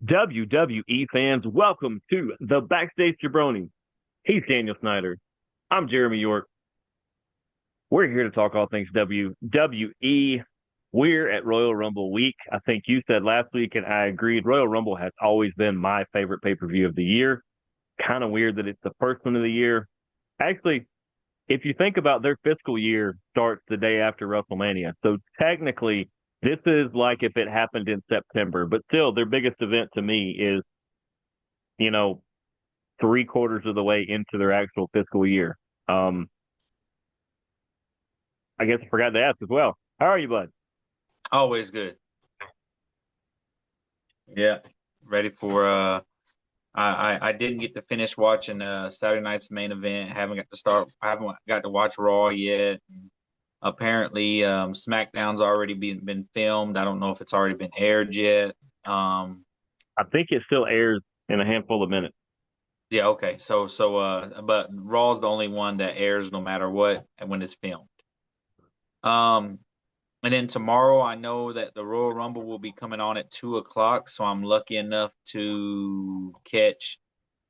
WWE fans, welcome to the Backstage Jabronis. He's Daniel Snyder. I'm Jeremy York. We're here to talk all things WWE. We're at Royal Rumble week. I think you said last week, and I agreed. Royal Rumble has always been my favorite pay-per-view of the year. Kind of weird that it's the first one of the year. Actually, if you think about their fiscal year starts the day after WrestleMania. So technically, this is like if it happened in September, but still their biggest event to me is, you know, three-quarters of the way into their actual fiscal year. Um, I guess I forgot to ask as well. How are you, bud? Always good. Yeah. Ready for I didn't get to finish watching Saturday night's main event. I haven't got to watch Raw yet. Apparently SmackDown's already been filmed. I don't know if it's already been aired yet. Um I think it still airs in a handful of minutes. yeah, okay. But Raw's the only one that airs no matter what and when it's filmed. Um And then tomorrow, I know that the Royal Rumble will be coming on at 2 o'clock. So I'm lucky enough to catch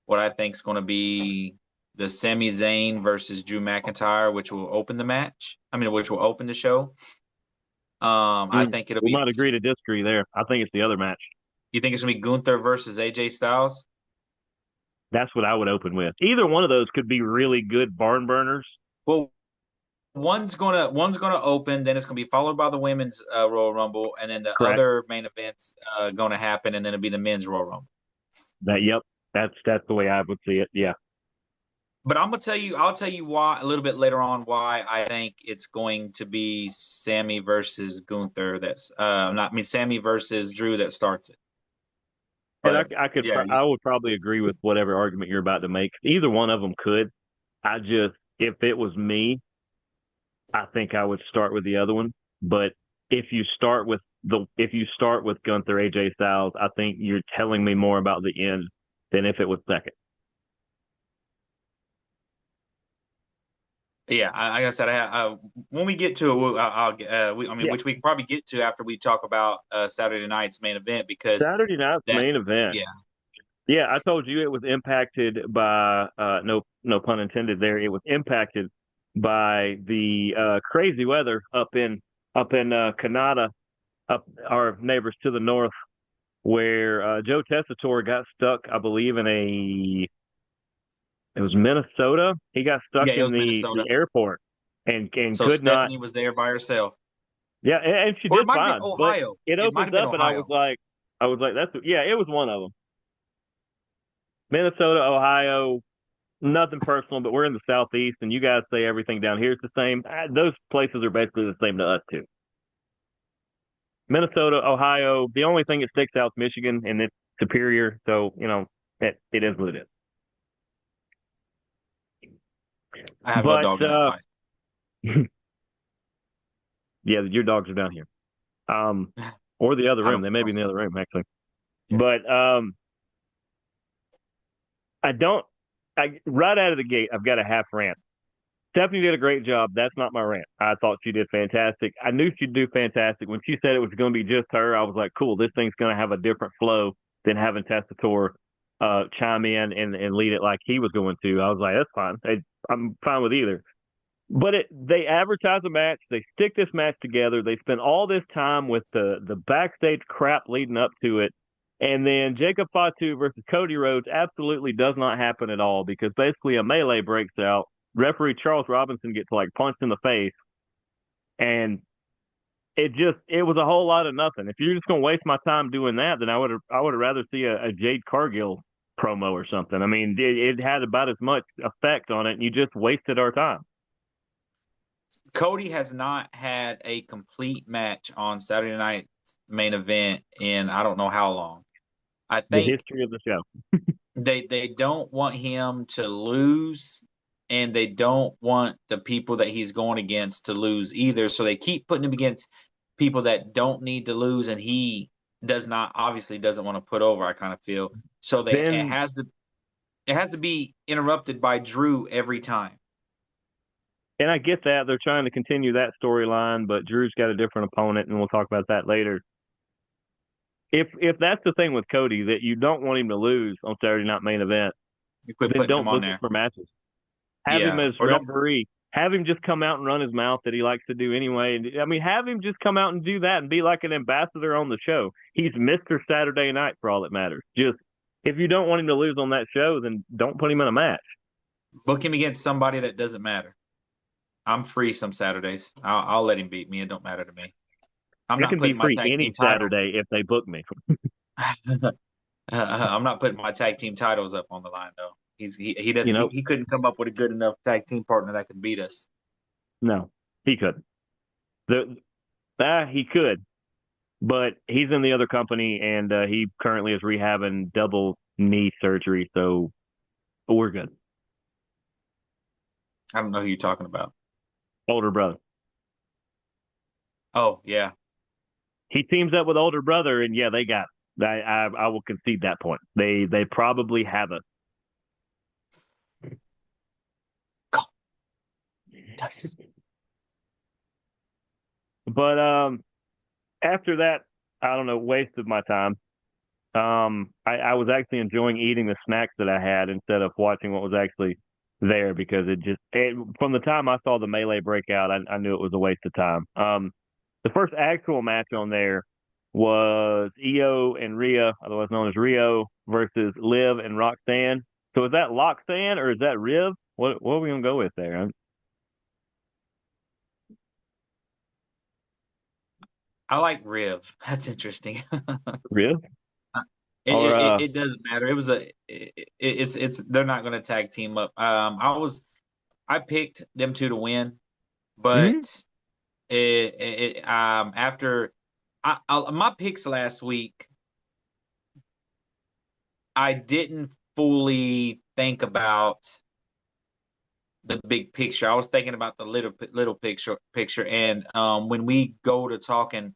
what I think is going to be the Sami Zayn versus Drew McIntyre, which will open the match. I mean, which will open the show. I think it'll We be. might agree to disagree there. I think it's the other match. You think it's going to be Gunther versus AJ Styles? That's what I would open with. Either one of those could be really good barn burners. Well, one's gonna open, then it's gonna be followed by the women's Royal Rumble, and then the Correct. other main events gonna happen, and then it'll be the men's Royal Rumble. Yep. That's the way I would see it. Yeah. But I'll tell you why a little bit later on why I think it's going to be Sammy versus Gunther. Sammy versus Drew that starts it. And But yeah, I would probably agree with whatever argument you're about to make. Either one of them could. If it was me, I think I would start with the other one. But if you start with Gunther AJ Styles, I think you're telling me more about the end than if it was second. yeah. Like I said, when we get to it, Yeah, which we can probably get to after we talk about Saturday night's main event because Saturday night's that, main event. yeah, Yeah, I told you it was impacted by no pun intended there. It was impacted by the crazy weather up in Canada, up our neighbors to the north, where Joe Tessitore got stuck, I believe, it was Minnesota. He got stuck yeah, it in was the Minnesota. airport and So could not. Stephanie was there by herself, Yeah, and she or it did might have been fine, but Ohio. it It might opens have been up, and Ohio. I was like, yeah, it was one of them. Minnesota, Ohio, nothing personal, but we're in the southeast, and you guys say everything down here is the same. Those places are basically the same to us too. Minnesota, Ohio, the only thing that sticks out is Michigan, and it's superior. So it is what it is. I have no But dog in that fight. yeah, your dogs are down here, or the other I room. don't They may know. be in the other room actually. Yeah. But I don't. Right out of the gate, I've got a half rant. Stephanie did a great job. That's not my rant. I thought she did fantastic. I knew she'd do fantastic. When she said it was going to be just her, I was like, cool, this thing's going to have a different flow than having Tessitore chime in and lead it like he was going to. I was like, that's fine. I'm fine with either. But they advertise a match. They stick this match together. They spend all this time with the backstage crap leading up to it. And then Jacob Fatu versus Cody Rhodes absolutely does not happen at all because basically a melee breaks out. Referee Charles Robinson gets like punched in the face, and it was a whole lot of nothing. If you're just gonna waste my time doing that, then I would have rather see a Jade Cargill promo or something. I mean, it had about as much effect on it, and you just wasted our time. Cody has not had a complete match on Saturday night's main event in I don't know how long. I The think history of the show. they don't want him to lose, and they don't want the people that he's going against to lose either. So they keep putting him against people that don't need to lose, and he doesn't want to put over. I kind of feel so they Then it has to be interrupted by Drew every time. And I get that they're trying to continue that storyline, but Drew's got a different opponent, and we'll talk about that later. if that's the thing with Cody that you don't want him to lose on Saturday Night Main Event, You quit then putting him don't on book him there. for matches. Have him Yeah, as or don't. referee. Have him just come out and run his mouth that he likes to do anyway. I mean, have him just come out and do that and be like an ambassador on the show. He's Mr. Saturday Night for all that matters. Just if you don't want him to lose on that show, then don't put him in a match. Book him against somebody that doesn't matter. I'm free some Saturdays. I'll let him beat me. It don't matter to me. I'm I not can be putting my free tag any team title. Saturday if they book me. I'm not putting my tag team titles up on the line though. He You doesn't know, he couldn't come up with a good enough tag team partner that could beat us. no, he could. The he could, but he's in the other company and he currently is rehabbing double knee surgery, so we're good. I don't know who you're talking about. Older brother. Oh yeah. He teams up with older brother, and yeah, they got it. I will concede that point. They probably have us. Go. Yes. But after that, I don't know, waste of my time. I was actually enjoying eating the snacks that I had instead of watching what was actually there because from the time I saw the melee breakout, I knew it was a waste of time. The first actual match on there was Io and Rhea, otherwise known as Rio, versus Liv and Roxanne. So is that Loxanne or is that Riv? What are we gonna go with there? I like Riv. That's interesting. Riv It, or it doesn't matter. It was it's they're not going to tag team up. I picked them two to win, mhm. but after my picks last week, I didn't fully think about the big picture. I was thinking about the little picture, and when we go to talking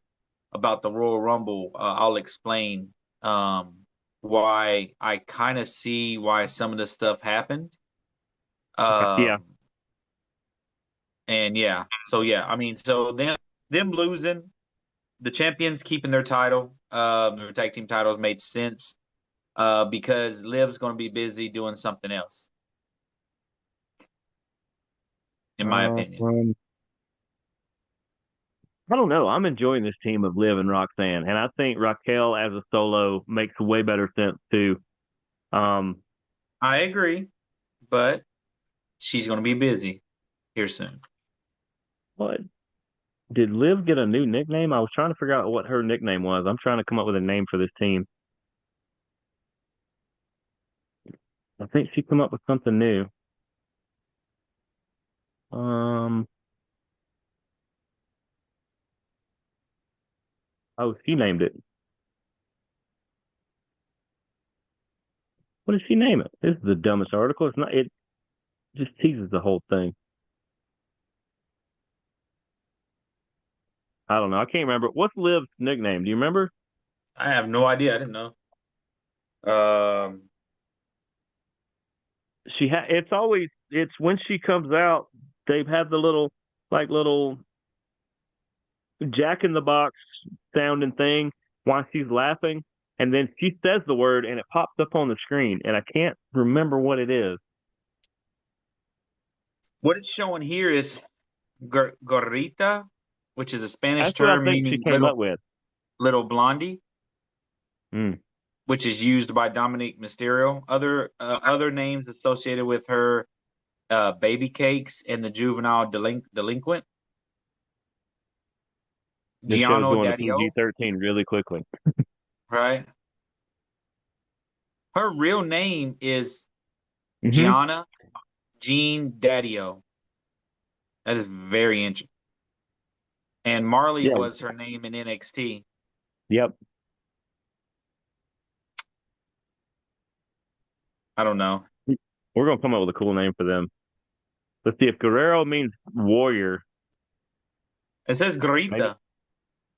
about the Royal Rumble, I'll explain why I kind of see why some of this stuff happened. Okay. Yeah. Um, and yeah, so yeah, I mean, so them losing, the champions keeping their title, their tag team titles made sense because Liv's going to be busy doing something else, in my opinion. Um, I don't know. I'm enjoying this team of Liv and Roxanne, and I think Raquel as a solo makes way better sense too. Um, I agree, but she's going to be busy here soon. what did Liv get a new nickname? I was trying to figure out what her nickname was. I'm trying to come up with a name for this team. I think she come up with something new. Um, oh, she named it. What did she name it? This is the dumbest article. It's not. It just teases the whole thing. I don't know. I can't remember. What's Liv's nickname? Do you remember? I have no idea. I didn't know. Um, It's always. It's when she comes out. They've had the little Jack in the Box sounding thing while she's laughing, and then she says the word and it pops up on the screen, and I can't remember what it is. what it's showing here is gorrita, which is a Spanish That's what I term think she meaning came up with. little blondie, Mm. which is used by Dominic Mysterio. Other names associated with her, baby cakes and the juvenile delinquent, This show's Gianno going to Daddio, PG-13 really quickly. right? Her real name is Mm-hmm. Gianna Jean Daddio. That is very interesting. And Marley Yeah. was her name in NXT. Yep. I don't know. We're gonna come up with a cool name for them. Let's see if Guerrero means warrior. It says Maybe. gorrita.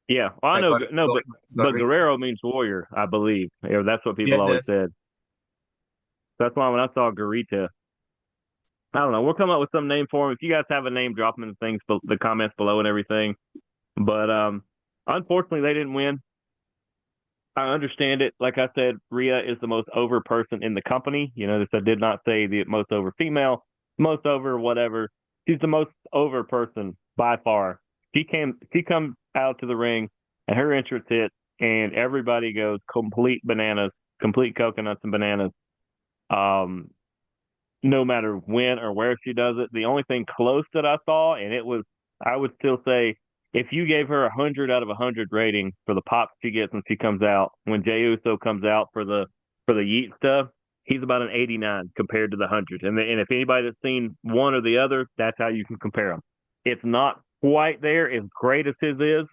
Yeah. Well, I Like know. No, but gorrita. Guerrero means warrior. I believe. Yeah, that's what Yeah, people it always does. said. That's why when I saw Garita, I don't know. We'll come up with some name for him. If you guys have a name, drop them in the things, the comments below and everything. But unfortunately, they didn't win. I understand it. Like I said, Rhea is the most over person in the company. This I did not say the most over female, most over whatever. She's the most over person by far. She comes out to the ring and her entrance hits and everybody goes complete bananas, complete coconuts and bananas. Um, no matter when or where she does it. The only thing close that I saw, and I would still say, if you gave her 100 out of 100 rating for the pop she gets when she comes out, when Jey Uso comes out for the Yeet stuff, he's about an 89 compared to the 100. And if anybody that's seen one or the other, that's how you can compare them. It's not quite there as great as his is,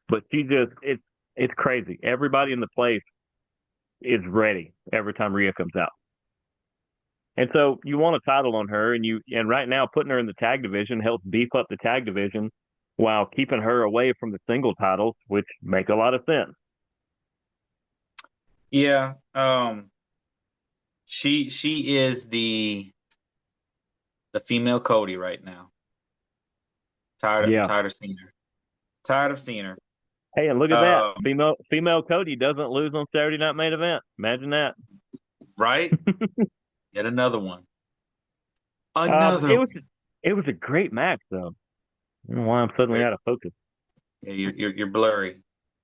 but it's crazy. Everybody in the place is ready every time Rhea comes out. And so you want a title on her, and right now putting her in the tag division helps beef up the tag division while keeping her away from the single titles, which make a lot of sense. Yeah. She is the female Cody right now. Yeah. Tired of seeing her. Tired of seeing her. Hey, and look at that. Um, Female Cody doesn't lose on Saturday Night Main Event. Imagine that. right? Yet another one. But Another one. it was a great match though. I don't know why I'm suddenly out of focus. Yeah, you're blurry.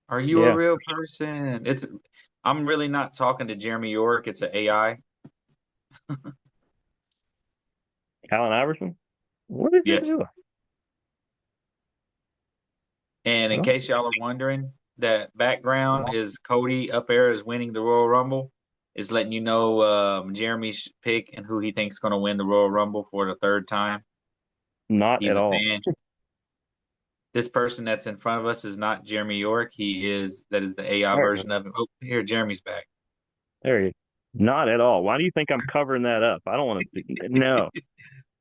Are you a Yeah. real person? I'm really not talking to Jeremy York. It's an AI. Allen Iverson? What is he Yes. doing? And in Well, case y'all are wondering, that background is Cody up there is winning the Royal Rumble. Is letting you know Jeremy's pick and who he thinks is going to win the Royal Rumble for the third time. not He's at a all. fan. This person that's in front of us is not Jeremy York. That is the AI There, version of him. Oh, here, Jeremy's back. there he is. Not at all. Why do you think I'm covering that up? I don't want to see. No.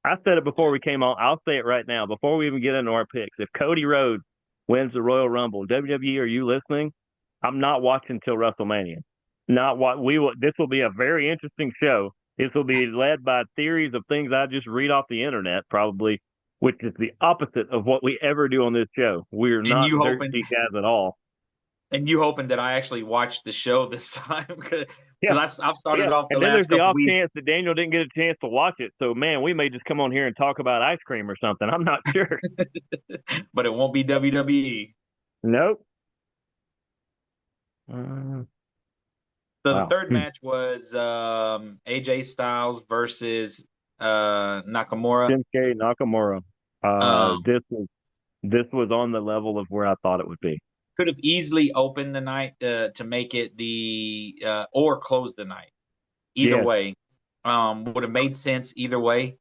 I said it before we came on. I'll say it right now before we even get into our picks. If Cody Rhodes wins the Royal Rumble, WWE, are you listening? I'm not watching till WrestleMania. Not what we will. This will be a very interesting show. This will be led by theories of things I just read off the internet, probably, which is the opposite of what we ever do on this show. We're And not you dirt hoping sheet guys at all. and you hoping that I actually watched the show this time because Yeah, I've started yeah. off the And then there's last the couple off weeks. chance that Daniel didn't get a chance to watch it. So, man, we may just come on here and talk about ice cream or something. I'm not sure. But it won't be WWE. Nope. Uh, So the wow. third match was AJ Styles versus Nakamura. Shinsuke Nakamura. Um, This was on the level of where I thought it would be. could have easily opened the night to make it the or close the night. Either Yes, way, would have made sense either way. it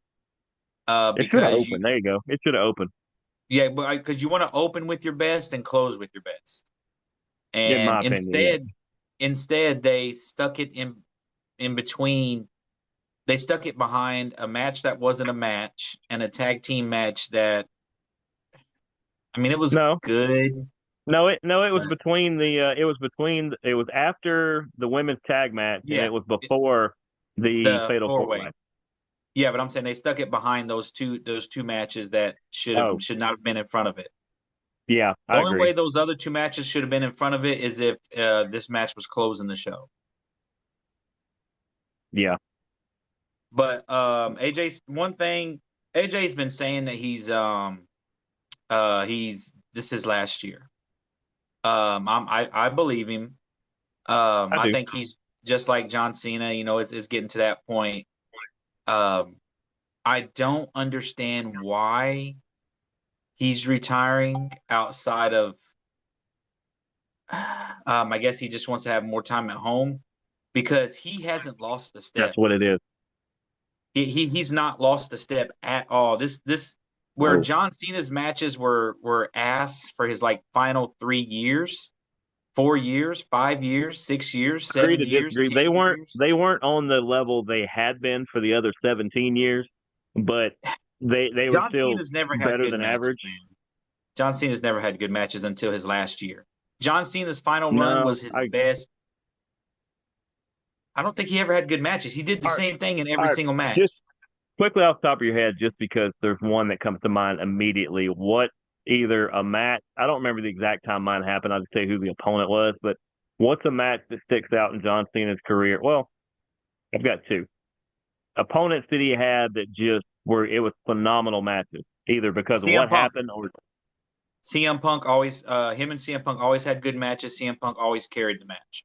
should have Because opened. There you go. It should have opened. yeah, but because you want to open with your best and close with your best. In And my opinion, yeah. instead they stuck it in between. They stuck it behind a match that wasn't a match and a tag team match that, I mean, it was No, good, no, it was but between it was after the women's tag match and yeah, it was before the the fatal four four way. way. Yeah, but I'm saying they stuck it behind those two matches that Oh, should not have been in front of it. yeah, The I only way agree. those other two matches should have been in front of it is if this match was closing the show. Yeah. But AJ's one thing AJ's been saying that he's this is last year. I believe him. I I do. think he's just like John Cena. You know, it's getting to that point. Um, I don't understand why he's retiring outside of. I guess he just wants to have more time at home because he hasn't lost a That's step. what it is. He's not lost a step at all. This where No. John Cena's matches were ass for his like final 3 years, 4 years, 5 years, 6 years, Agree to 7 years, disagree. 10 years. They weren't on the level they had been for the other 17 years, but they were John still Cena's never had better good than matches, average. man. John Cena's never had good matches until his last year. John Cena's final run No, was his I best. I don't think he ever had good matches. He did the all right, same thing in every all right. single match. Just quickly off the top of your head, just because there's one that comes to mind immediately. What either a match? I don't remember the exact time mine happened. I'll just tell you who the opponent was, but what's a match that sticks out in John Cena's career? Well, I've got two opponents that he had that just were it was phenomenal matches, either because of CM what Punk. happened or CM Punk always, him and CM Punk always had good matches. CM Punk always carried the match.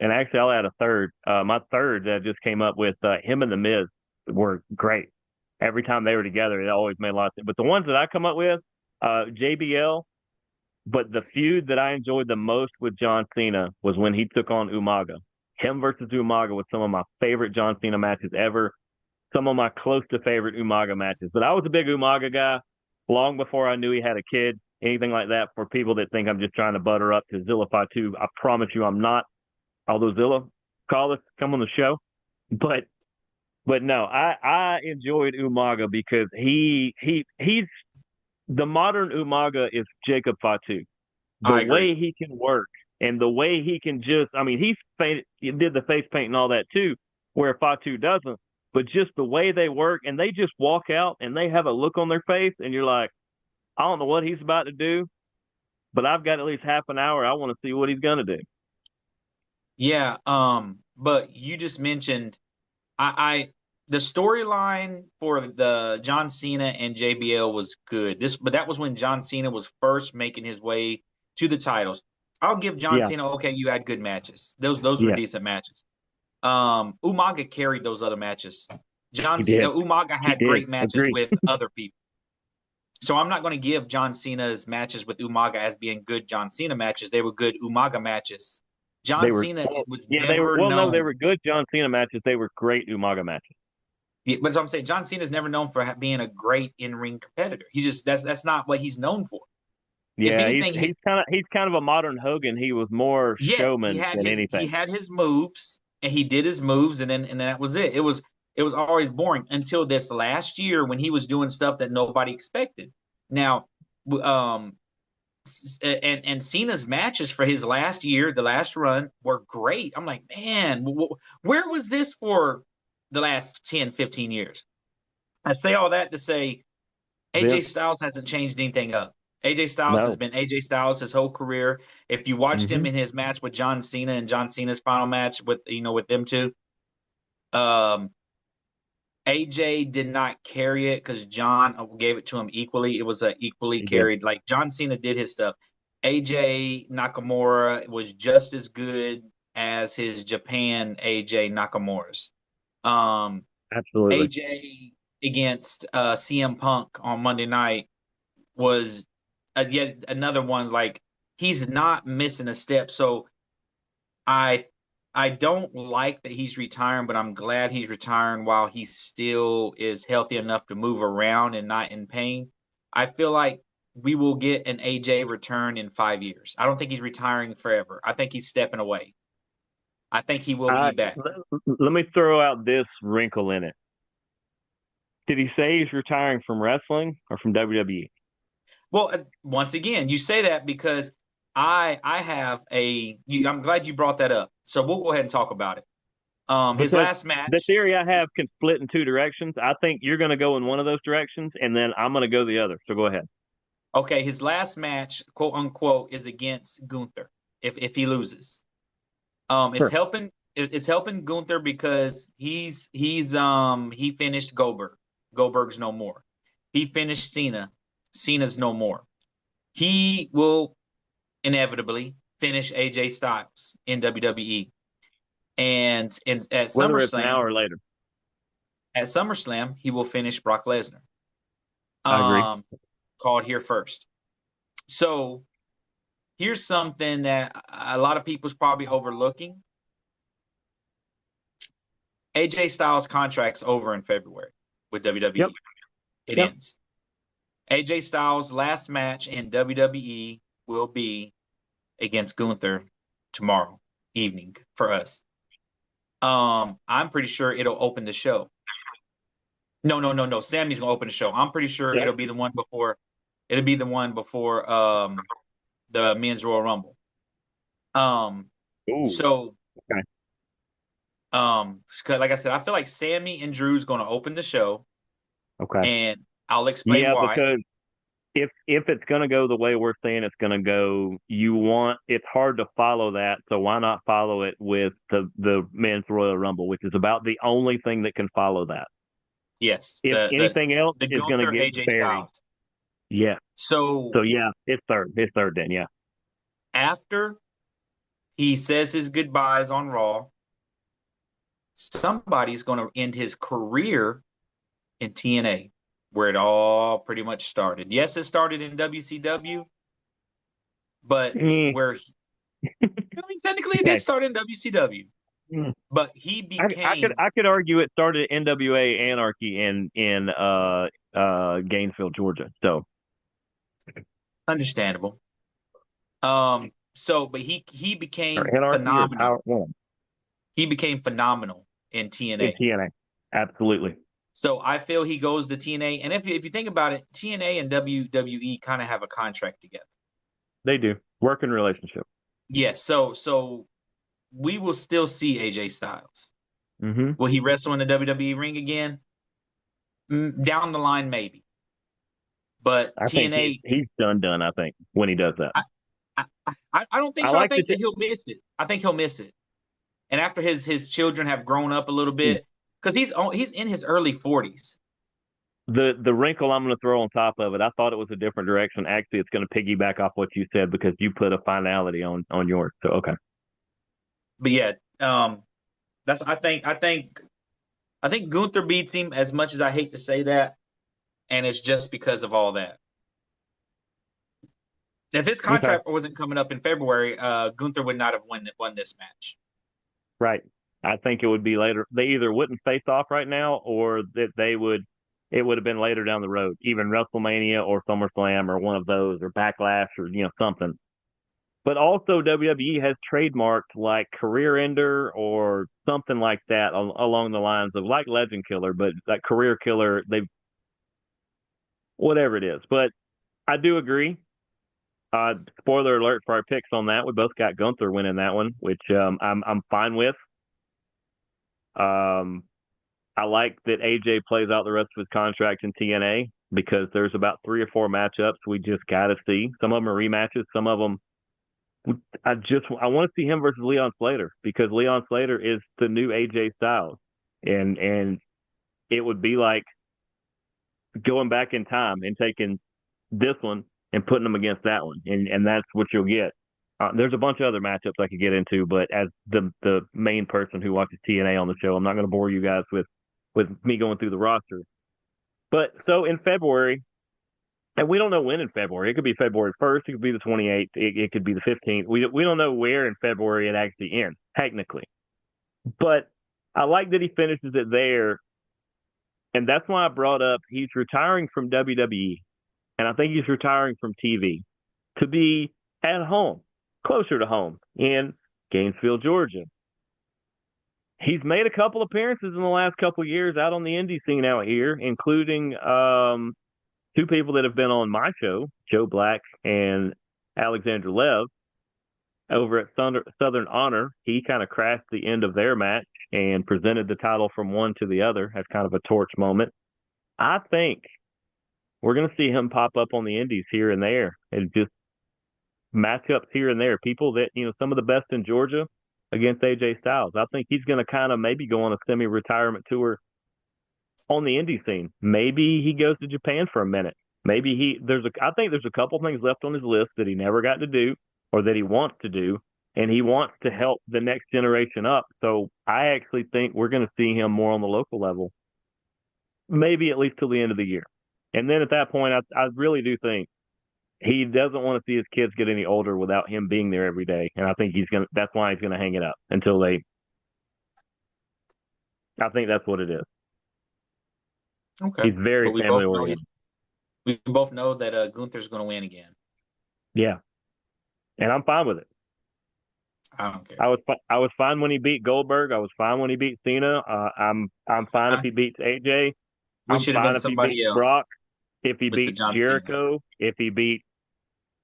and actually I'll add a third. My third that I just came up with him and the Miz were great. Every time they were together, it always made a lot of sense. But the ones that I come up with, JBL. But the feud that I enjoyed the most with John Cena was when he took on Umaga. Him versus Umaga was some of my favorite John Cena matches ever. Some of my close to favorite Umaga matches. But I was a big Umaga guy long before I knew he had a kid. Anything like that for people that think I'm just trying to butter up to Zilla 2. I promise you I'm not. Although Zilla, call us, come on the show. But no, I enjoyed Umaga because he's the modern Umaga is Jacob Fatu. The I agree. way he can work and the way he can just, I mean, he did the face paint and all that too, where Fatu doesn't. But just the way they work and they just walk out and they have a look on their face and you're like, I don't know what he's about to do, but I've got at least half an hour. I want to see what he's going to do. Yeah. But you just mentioned I the storyline for the John Cena and JBL was good. But that was when John Cena was first making his way to the titles. I'll give John Yeah, Cena, okay, you had good matches. Those were yeah, decent matches. Umaga carried those other matches. he did. Umaga He had did. great matches Agree. with other people. So I'm not going to give John Cena's matches with Umaga as being good John Cena matches. They were good Umaga matches. John They were, Cena well, was yeah, they were, never well, no, they known. were good John Cena matches. They were great Umaga matches. Yeah, but as I'm saying, John Cena's never known for being a great in-ring competitor. He just that's not what he's known for. If Yeah, anything, he's kind of a modern Hogan. He was more he showman had than anything. his moves and he did his moves and that was it. It was always boring until this last year when he was doing stuff that nobody expected. Now, um, and Cena's matches for his last year, the last run, were great. I'm like, man, where was this for the last 10, 15 years? I say all that to say AJ Vince, Styles hasn't changed anything up. AJ Styles has no. been AJ Styles his whole career. If you watched him Hmm. in his match with John Cena and John Cena's final match with with them two, um, AJ did not carry it because John gave it to him equally. It was a equally He did. carried. Like John Cena did his stuff. AJ Nakamura was just as good as his Japan AJ Nakamura's. Um, Absolutely. AJ against CM Punk on Monday night was yet another one. Like he's not missing a step. So I I don't like that he's retiring, but I'm glad he's retiring while he still is healthy enough to move around and not in pain. I feel like we will get an AJ return in 5 years. I don't think he's retiring forever. I think he's stepping away. I think he will be back. Let me throw out this wrinkle in it. Did he say he's retiring from wrestling or from WWE? Well, once again, you say that because I have I'm glad you brought that up. So we'll go ahead and talk about it. His Because last the match. theory I have can split in two directions. I think you're going to go in one of those directions, and then I'm going to go the other. So go ahead. Okay, his last match, quote unquote, is against Gunther. If he loses, Sure. it's helping Gunther because he finished Goldberg. Goldberg's no more. He finished Cena. Cena's no more. He will inevitably finish AJ Styles in WWE. And Whether it's now or later. At SummerSlam, he will finish Brock Lesnar. I agree. Um, called here first. So here's something that a lot of people's probably overlooking. AJ Styles' contract's over in February with Yep. WWE. It Yep. ends. AJ Styles' last match in WWE will be against Gunther tomorrow evening for us. I'm pretty sure it'll open the show. No, no, no, no. Sammy's gonna open the show. I'm pretty sure it'll be the one before. It'll be the one before the men's Royal Rumble. Um, Ooh. so Okay. 'cause like I said, I feel like Sammy and Drew's gonna open the show, Okay. and I'll explain Yeah, why. if it's going to go the way we're saying it's going to go, it's hard to follow that. So why not follow it with the men's Royal Rumble, which is about the only thing that can follow that. Yes, If anything else the is going to Gunther get AJ buried, Styles. yeah. So So yeah, it's third. It's third then, yeah. after he says his goodbyes on Raw, somebody's going to end his career in TNA, where it all pretty much started. Yes, it started in WCW, but Mm, I mean, technically it did okay. start in WCW. Mm. But he became I could argue it started at NWA Anarchy in Gainesville, Georgia. So understandable. But he or became Anarchy or phenomenal. Power One He became phenomenal in in TNA. TNA. Absolutely. So I feel he goes to TNA. And if you think about it, TNA and WWE kind of have a contract together. They do. Working relationship. Yes. So we will still see AJ Styles. Mm-hmm. Will he wrestle in the WWE ring again? Down the line, maybe. But I think TNA, he's done. I think when he does that, I don't think I so. I like think that he'll miss it. I think he'll miss it. And after his children have grown up a little bit, because he's in his early 40s. the wrinkle I'm going to throw on top of it. I thought it was a different direction. Actually, it's going to piggyback off what you said because you put a finality on yours. So okay. But yeah, that's I think Gunther beats him as much as I hate to say that, and it's just because of all that. If his Okay. contract wasn't coming up in February, Gunther would not have won this match. Right. I think it would be later. They either wouldn't face off right now, or that they would. It would have been later down the road, even WrestleMania or SummerSlam or one of those, or Backlash or something. But also WWE has trademarked like career ender or something like that along the lines of like legend killer, but like career killer. They whatever it is. But I do agree. Spoiler alert for our picks on that. We both got Gunther winning that one, which I'm fine with. Um, I like that AJ plays out the rest of his contract in TNA because there's about 3 or 4 matchups we just got to see. Some of them are rematches. Some of them I want to see him versus Leon Slater because Leon Slater is the new AJ Styles, and it would be like going back in time and taking this one and putting them against that one, and that's what you'll get. There's a bunch of other matchups I could get into, but as the main person who watches TNA on the show, I'm not going to bore you guys with me going through the roster. But so in February, and we don't know when in February. It could be February 1st. It could be the 28th. It could be the 15th. We don't know where in February it actually ends, technically. But I like that he finishes it there. And that's why I brought up he's retiring from WWE. And I think he's retiring from TV to be at home, closer to home in Gainesville, Georgia. He's made a couple appearances in the last couple of years out on the indie scene out here, including 2 people that have been on my show, Joe Black and Alexandra Lev, over at Southern Honor. He kind of crashed the end of their match and presented the title from one to the other as kind of a torch moment. I think we're going to see him pop up on the indies here and there and just matchups here and there. People that, some of the best in Georgia against AJ Styles. I think he's going to kind of maybe go on a semi-retirement tour on the indie scene. Maybe he goes to Japan for a minute. Maybe I think there's a couple things left on his list that he never got to do or that he wants to do, and he wants to help the next generation up. So I actually think we're going to see him more on the local level, maybe at least till the end of the year. And then at that point, I really do think he doesn't want to see his kids get any older without him being there every day. And I think that's why he's going to hang it up until I think that's what it is. Okay, He's very but family oriented. we both know that Gunther's going to win again. Yeah. And I'm fine with it. I don't care. I was fine when he beat Goldberg. I was fine when he beat Cena. I'm fine if he beats AJ. We I'm should have fine been if he beats somebody else Brock. If he with the beats John Cena. Jericho. If he beats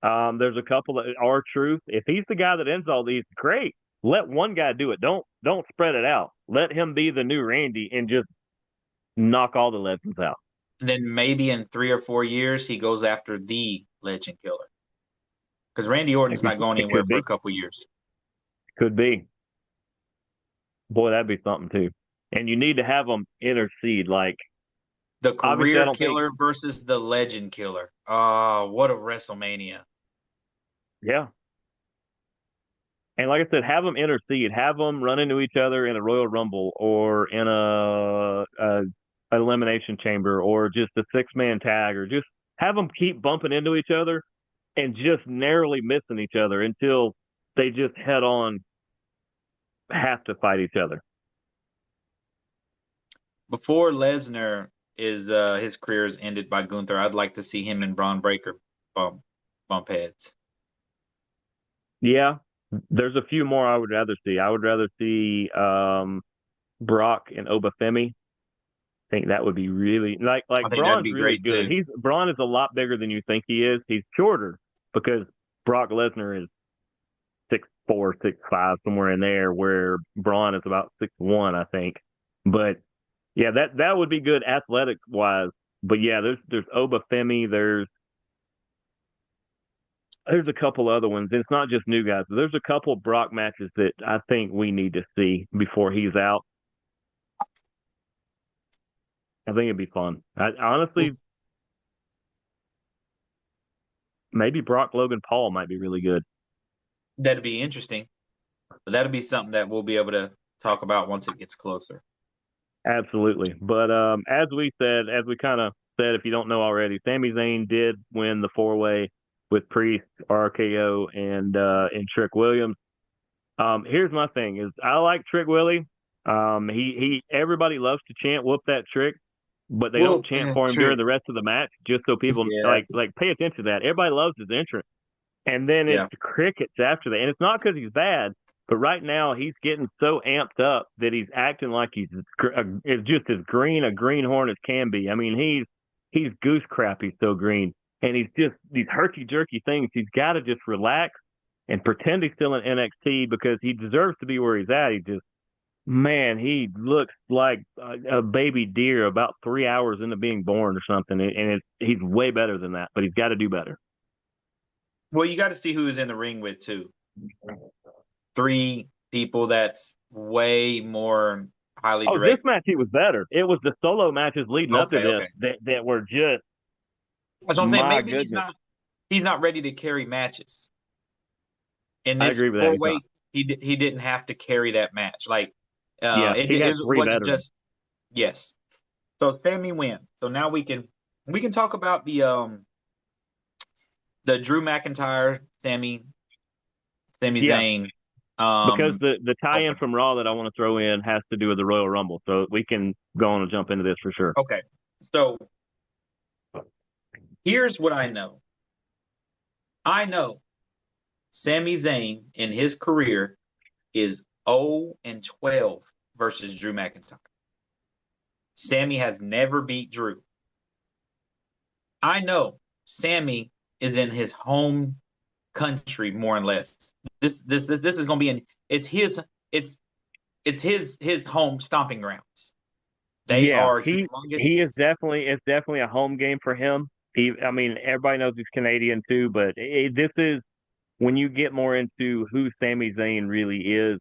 there's a couple of R-Truth. If he's the guy that ends all these, great. Let one guy do it. Don't spread it out. Let him be the new Randy and just knock all the legends out. And then maybe in 3 or 4 years, he goes after the Legend Killer. Because Randy Orton's not going It anywhere could for be. a couple years. Could be. Boy, that'd be something too. And you need to have them intercede. Like, The obviously, I Career don't think. Killer versus the Legend Killer. Oh, what a WrestleMania. Yeah. And like I said, have them intercede. Have them run into each other in a Royal Rumble or in a elimination chamber or just a 6-man tag, or just have them keep bumping into each other and just narrowly missing each other until they just head on have to fight each other. Before Lesnar is his career is ended by Gunther, I'd like to see him and Braun Breaker bump bump heads. Yeah, there's a few more I would rather see. I would rather see Brock and Obafemi. I think that would be really I like think that'd Braun's be really great good. too. He's Braun is a lot bigger than you think he is. He's shorter because Brock Lesnar is 6'4", 6'5", somewhere in there, where Braun is about 6'1", I think. But yeah, that would be good athletic wise. But yeah, there's Obafemi, there's a couple other ones. It's not just new guys. There's a couple Brock matches that I think we need to see before he's out. I think it'd be fun. Honestly, maybe Brock Logan Paul might be really good. That'd be interesting. But that'd be something that we'll be able to talk about once it gets closer. Absolutely. But as we said, as we kind of said, if you don't know already, Sami Zayn did win the 4-way with Priest, RKO, and Trick Williams. Here's my thing: is I like Trick Willie. He everybody loves to chant "whoop that trick," but they don't Well, chant for him during true. the rest of the match, just so people Yeah, like pay attention to that. Everybody loves his entrance. And then it's yeah. crickets after that. And it's not because he's bad, but right now he's getting so amped up that he's acting like he's it's just as green a greenhorn as can be. I mean, he's goose crap. He's so green, and he's just these herky jerky things. He's got to just relax and pretend he's still in NXT because he deserves to be where he's at. He just man, he looks like a baby deer about 3 hours into being born or something, and he's way better than that. But he's got to do better. Well, you got to see who's in the ring with too. Three people that's way more highly Oh, this direct. match he was better. It was the solo matches leading up to Okay, this okay. that were just That's what I'm saying. my Maybe goodness. he's not ready to carry matches. In I this agree with that. four He's not. way, he didn't have to carry that match. Like Yeah, he it had three wasn't veterans. just yes. So Sammy wins. So now we can talk about the Drew McIntyre Sammy Yeah, Zayn because um the tie-in opener. from Raw that I want to throw in has to do with the Royal Rumble, so we can go on and jump into this for sure. Okay. So here's what I know. I know Sami Zayn in his career is 0-12 versus Drew McIntyre. Sammy has never beat Drew. I know Sammy is in his home country more or less. This is going to be in it's his home stomping grounds. They Yeah, are he humongous. he is definitely it's definitely a home game for him. I mean, everybody knows he's Canadian too, but this is when you get more into who Sami Zayn really is,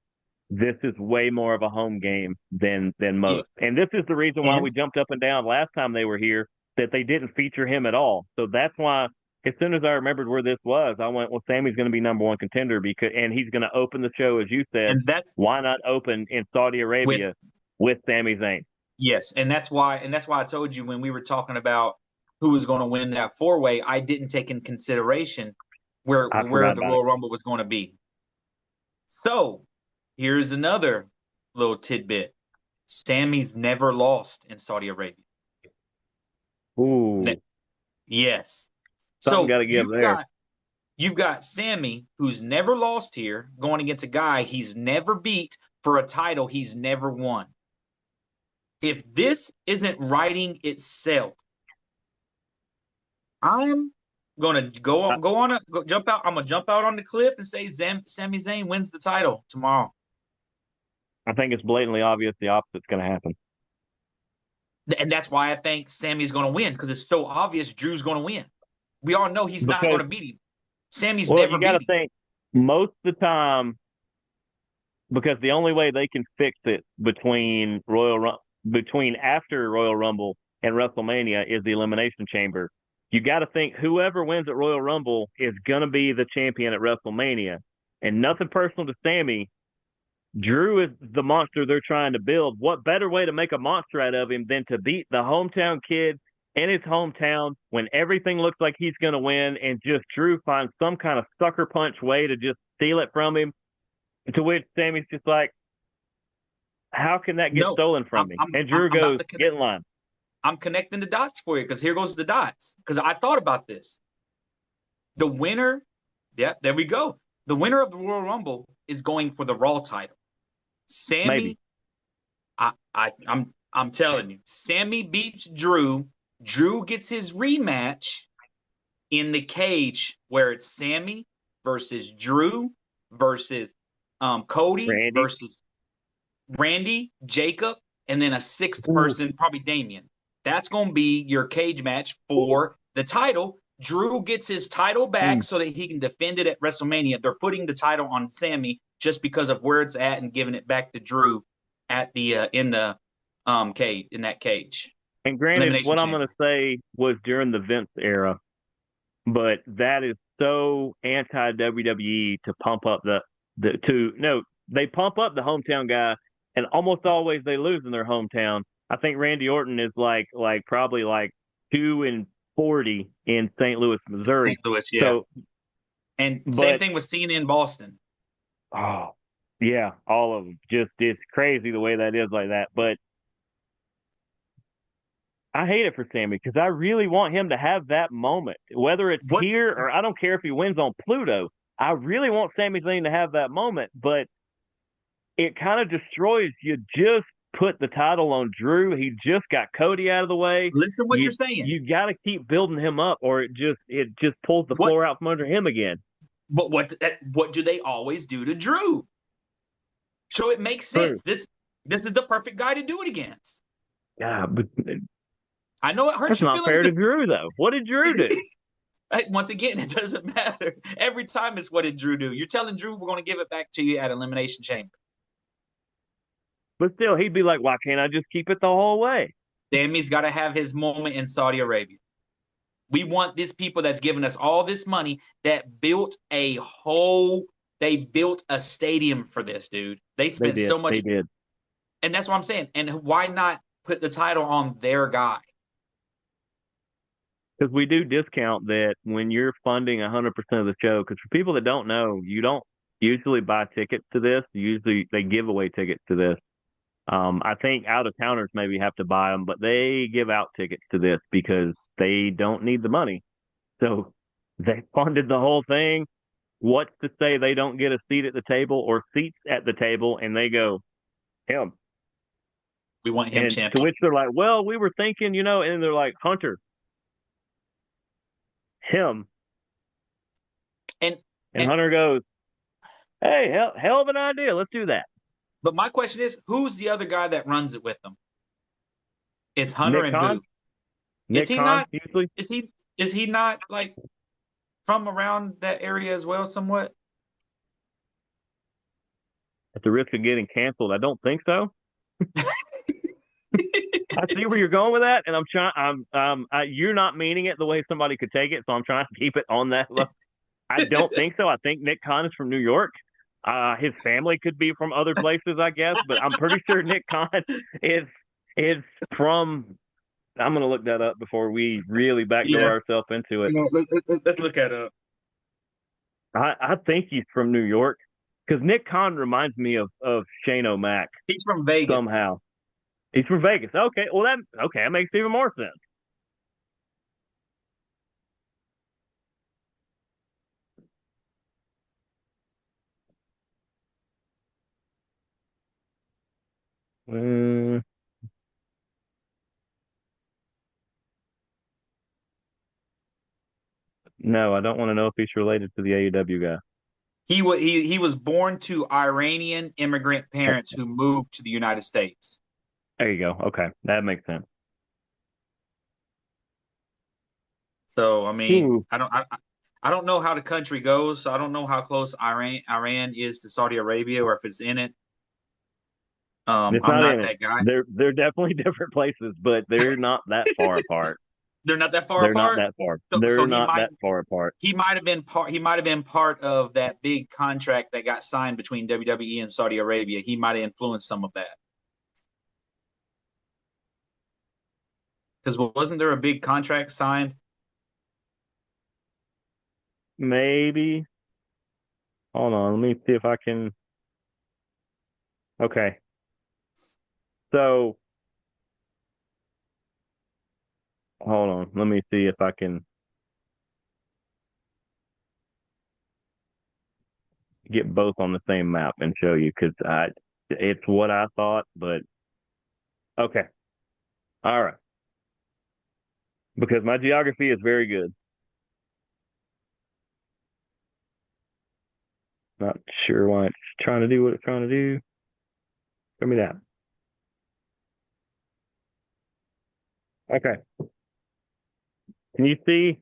this is way more of a home game than Yeah. most. And this is the reason why And we jumped up and down last time they were here that they didn't feature him at all. So that's why as soon as I remembered where this was, I went, well, Sammy's going to be number one contender because and he's going to open the show as you said. and that's Why not open in Saudi with Arabia with Sami Zayn? yes, and that's why I told you when we were talking about who was going to win that four way, I didn't take in consideration I where forgot the about it. Royal Rumble was going to be. So here's another little tidbit. Sammy's never lost in Saudi Arabia. Ooh, Yes. something got So to give there. you've got Sammy who's never lost here going against a guy he's never beat for a title he's never won. If this isn't writing itself, I'm gonna jump out. I'm gonna jump out on the cliff and say Sami Zayn wins the title tomorrow. I think it's blatantly obvious the opposite's going to happen. And that's why I think Sammy's going to win, because it's so obvious Drew's going to win. We all know he's not going because to beat him. Sammy's well, never you got to beat him. think most of the time because the only way they can fix it between after Royal Rumble and WrestleMania is the Elimination Chamber. You got to think whoever wins at Royal Rumble is going to be the champion at WrestleMania, and nothing personal to Sammy. Drew is the monster they're trying to build. What better way to make a monster out of him than to beat the hometown kid in his hometown when everything looks like he's going to win, and just Drew finds some kind of sucker punch way to just steal it from him, to which Sammy's just like, how can that get No, stolen I'm from me? I'm And I'm Drew about goes, to get connect. in line. I'm connecting the dots for you, because here goes the dots. Because I thought about this. The winner, yeah, there we go. The winner of the Royal Rumble is going for the Raw title. Maybe. Sammy, I'm telling you, Sammy beats Drew. Drew gets his rematch in the cage, where it's Sammy versus Drew versus Cody Randy. versus Randy, Jacob, and then a sixth Ooh. person, probably Damien. That's going to be your cage match for the title. Drew gets his title back Mm. so that he can defend it at WrestleMania. They're putting the title on Sammy just because of where it's at and giving it back to Drew at the in the cage, in that cage. And granted, Elimination what I'm going Chamber. to say was during the Vince era, but that is so anti WWE to pump up they pump up the hometown guy, and almost always they lose in their hometown. I think Randy Orton is like probably like 2-40 in St. Louis, St. Missouri. Louis, yeah. So, And same but thing with Cena in Boston. oh yeah, all of them. Just it's crazy the way that is like that. But I hate it for Sammy because I really want him to have that moment, whether it's What here or I don't care if he wins on Pluto. I really want Sami Zayn to have that moment, but it kind of destroys. You just put the title on Drew. He just got Cody out of the way. Listen what You you're saying. you got to keep building him up, or it just pulls the What floor out from under him again. but what do they always do to Drew? So it makes True. sense. This is the perfect guy to do it against. Yeah, but I know it hurts that's your not feelings, fair to Drew though. What did Drew do? but once again, it doesn't matter. Every time it's what did Drew do? You're telling Drew we're going to give it back to you at Elimination Chamber. But still, he'd be like, "Why can't I just keep it the whole way?" Sammy's got to have his moment in Saudi Arabia. We want these people that's given us all this money that they built a stadium for this, dude. They They spent did. so much, They did. and that's what I'm saying. And why not put the title on their guy? Because we do discount that when you're funding 100% of the show. Because for people that don't know, you don't usually buy tickets to this. Usually they give away tickets to this. I think out of towners maybe have to buy them, but they give out tickets to this because they don't need the money. So they funded the whole thing. What's to say they don't get a seat at the table or seats at the table and they go, him. We want him And to champion. which they're like, well, we were thinking, and they're like, Hunter, him. And And and Hunter goes, hey, hell of an idea. Let's do that. but my question is, who's the other guy that runs it with them? It's Hunter Nick and Khan, who? Is Nick he Khan, not? usually Is he not like from around that area as well, somewhat? at the risk of getting canceled. I don't think so. I see where you're going with that, and I'm trying. You're not meaning it the way somebody could take it, so I'm trying to keep it on that level. I don't think so. I think Nick Khan is from New York. His family could be from other places, I guess, but I'm pretty sure Nick Khan is from. I'm going to look that up before we really backdoor Yeah. ourselves into it. Let's look at it. I think he's from New York because Nick Khan reminds me of Shane O'Mac He's from Vegas. somehow. He's from Vegas. Okay, well that makes even more sense. Uh, no, I don't want to know if he's related to the AEW guy. He was born to Iranian immigrant parents who moved to the United States. There you go. Okay, that makes sense. So I mean, Ooh, I don't know how the country goes. So I don't know how close Iran is to Saudi Arabia or if it's in it. it's I'm not not in it. that guy. They're definitely different places, but they're not that far apart. They're not that far They're not apart. that far. So They're not that far apart. he might have been part of that big contract that got signed between WWE and Saudi Arabia. He might have influenced some of that. Because wasn't there a big contract signed? Maybe. Hold on. Let me see if I can. Okay. So hold on. Let me see if I can get both on the same map and show you because it's what I thought, but okay. All right. Because my geography is very good. Not sure why it's trying to do what it's trying to do. Show me that. Okay. Can you see?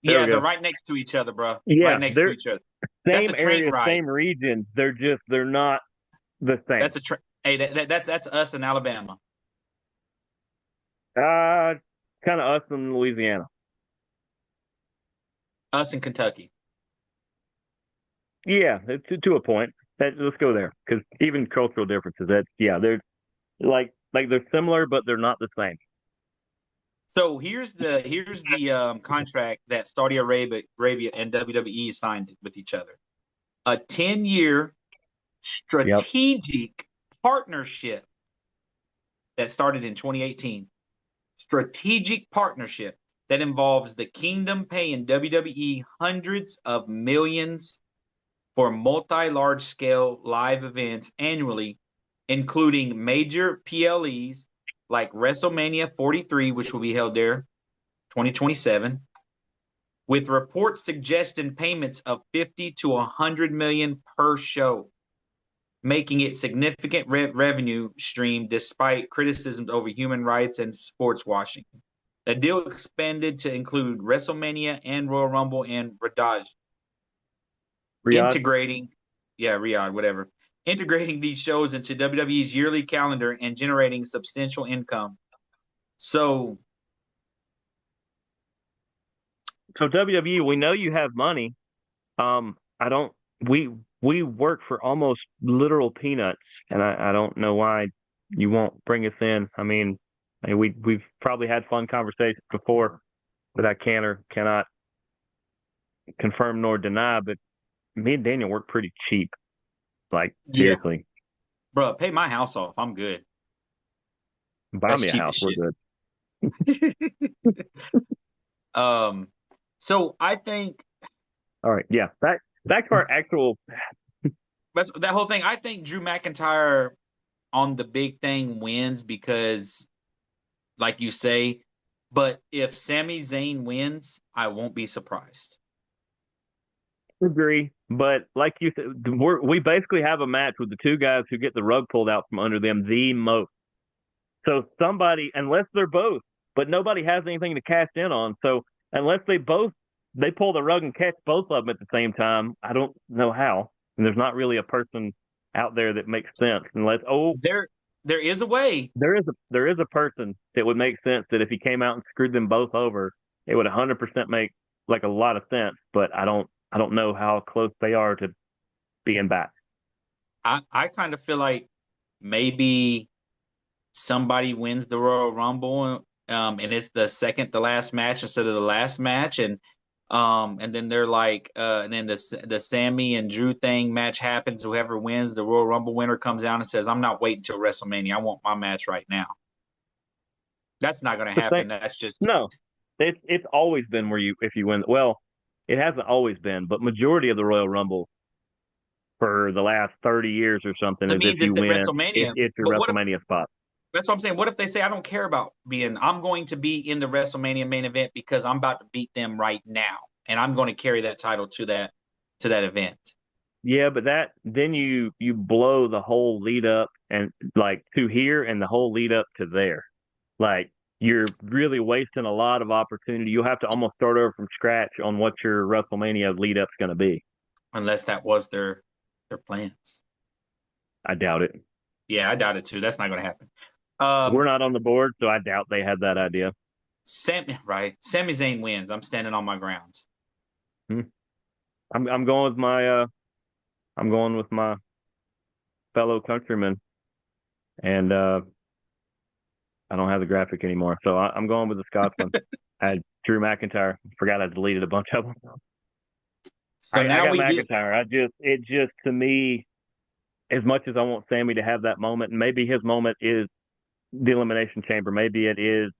There Yeah, we they're go. right next to each other, bro. Right Yeah, next to they're each other. That's same a train area, ride. same region. They're not the same. That's a hey, that's us in Alabama. Uh kind of us in Louisiana. Us in Kentucky. Yeah, to a point. Let's go there because even cultural differences. That yeah, they're like they're similar, but they're not the same. So here's the contract that Arabia and WWE signed with each other. A 10-year Yep. strategic partnership that started in 2018. Strategic partnership that involves the Kingdom paying WWE hundreds of millions for multi large scale live events annually, including major PLEs like WrestleMania 43, which will be held there 2027, with reports suggesting payments of 50 to 100 million per show, making it significant revenue stream despite criticisms over human rights and sports washing. The deal expanded to include WrestleMania and Royal Rumble and Riyadh, Riyadh. integrating, yeah, Riyadh, whatever, integrating these shows into WWE's yearly calendar and generating substantial income. So, So WWE, we know you have money. I don't. We we work for almost literal peanuts, and I don't know why you won't bring us in. I mean, we've probably had fun conversations before, but I can or cannot confirm nor deny. But me and Daniel work pretty cheap. Like yeah, seriously, bro, pay my house off. I'm good. buy That's me a cheap house. as We're good. shit. um, so I think All right. Yeah. Back to our actual. that's that whole thing. I think Drew McIntyre on the big thing wins because, like you say, but if Sami Zayn wins, I won't be surprised. Agree, but like you said, we basically have a match with the two guys who get the rug pulled out from under them the most. So somebody, unless they're both, but nobody has anything to cash in on. So unless they pull the rug and catch both of them at the same time, I don't know how. And there's not really a person out there that makes sense unless There, there is a way. there is a person that would make sense that if he came out and screwed them both over, it would 100% make like a lot of sense. But I don't know how close they are to being back. I kind of feel like maybe somebody wins the Royal Rumble, and it's the second to last match instead of the last match, and then they're like, and then the Sammy and Drew thing match happens. Whoever wins, the Royal Rumble winner comes out and says, "I'm not waiting till WrestleMania. I want my match right now." That's not going to But happen. That's just no, it's always been where you if you win. Well, it hasn't always been, but majority of the Royal Rumble for the last 30 years or something that is if means you it's at win, WrestleMania. it's your But what if WrestleMania spot. that's what I'm saying? What if they say, "I don't care about being. I'm going to be in the WrestleMania main event because I'm about to beat them right now, and I'm going to carry that title to that event." Yeah, but that then you blow the whole lead up and like to here and the whole lead up to there. Like you're really wasting a lot of opportunity. You'll have to almost start over from scratch on what your WrestleMania lead up's going to be. Unless that was their plans. I doubt it. Yeah, I doubt it too. That's not going to happen. We're not on the board, so I doubt they had that idea. Right. Sami Zayn wins. I'm standing on my grounds. Hmm. I'm going with my fellow countryman, and I don't have the graphic anymore, so I'm going with the Scotsman. I had Drew McIntyre. Forgot I deleted a bunch of them. So I now got we get McIntyre. It just to me, as much as I want Sammy to have that moment, and maybe his moment is the Elimination Chamber. Maybe it is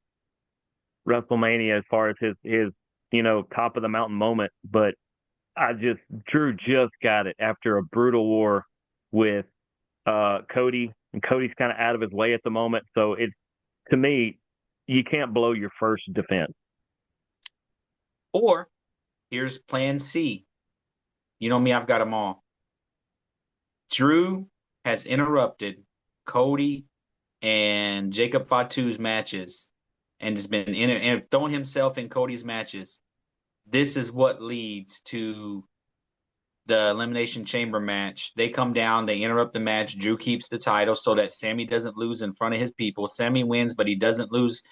WrestleMania as far as his top of the mountain moment. But Drew just got it after a brutal war with Cody, and Cody's kind of out of his way at the moment. So it's to me, you can't blow your first defense. or here's plan C. You know me, I've got them all. Drew has interrupted Cody and Jacob Fatu's matches and has been and throwing himself in Cody's matches. This is what leads to the Elimination Chamber match. They come down, they interrupt the match. Drew keeps the title so that Sammy doesn't lose in front of his people. Sammy wins, but he doesn't lose.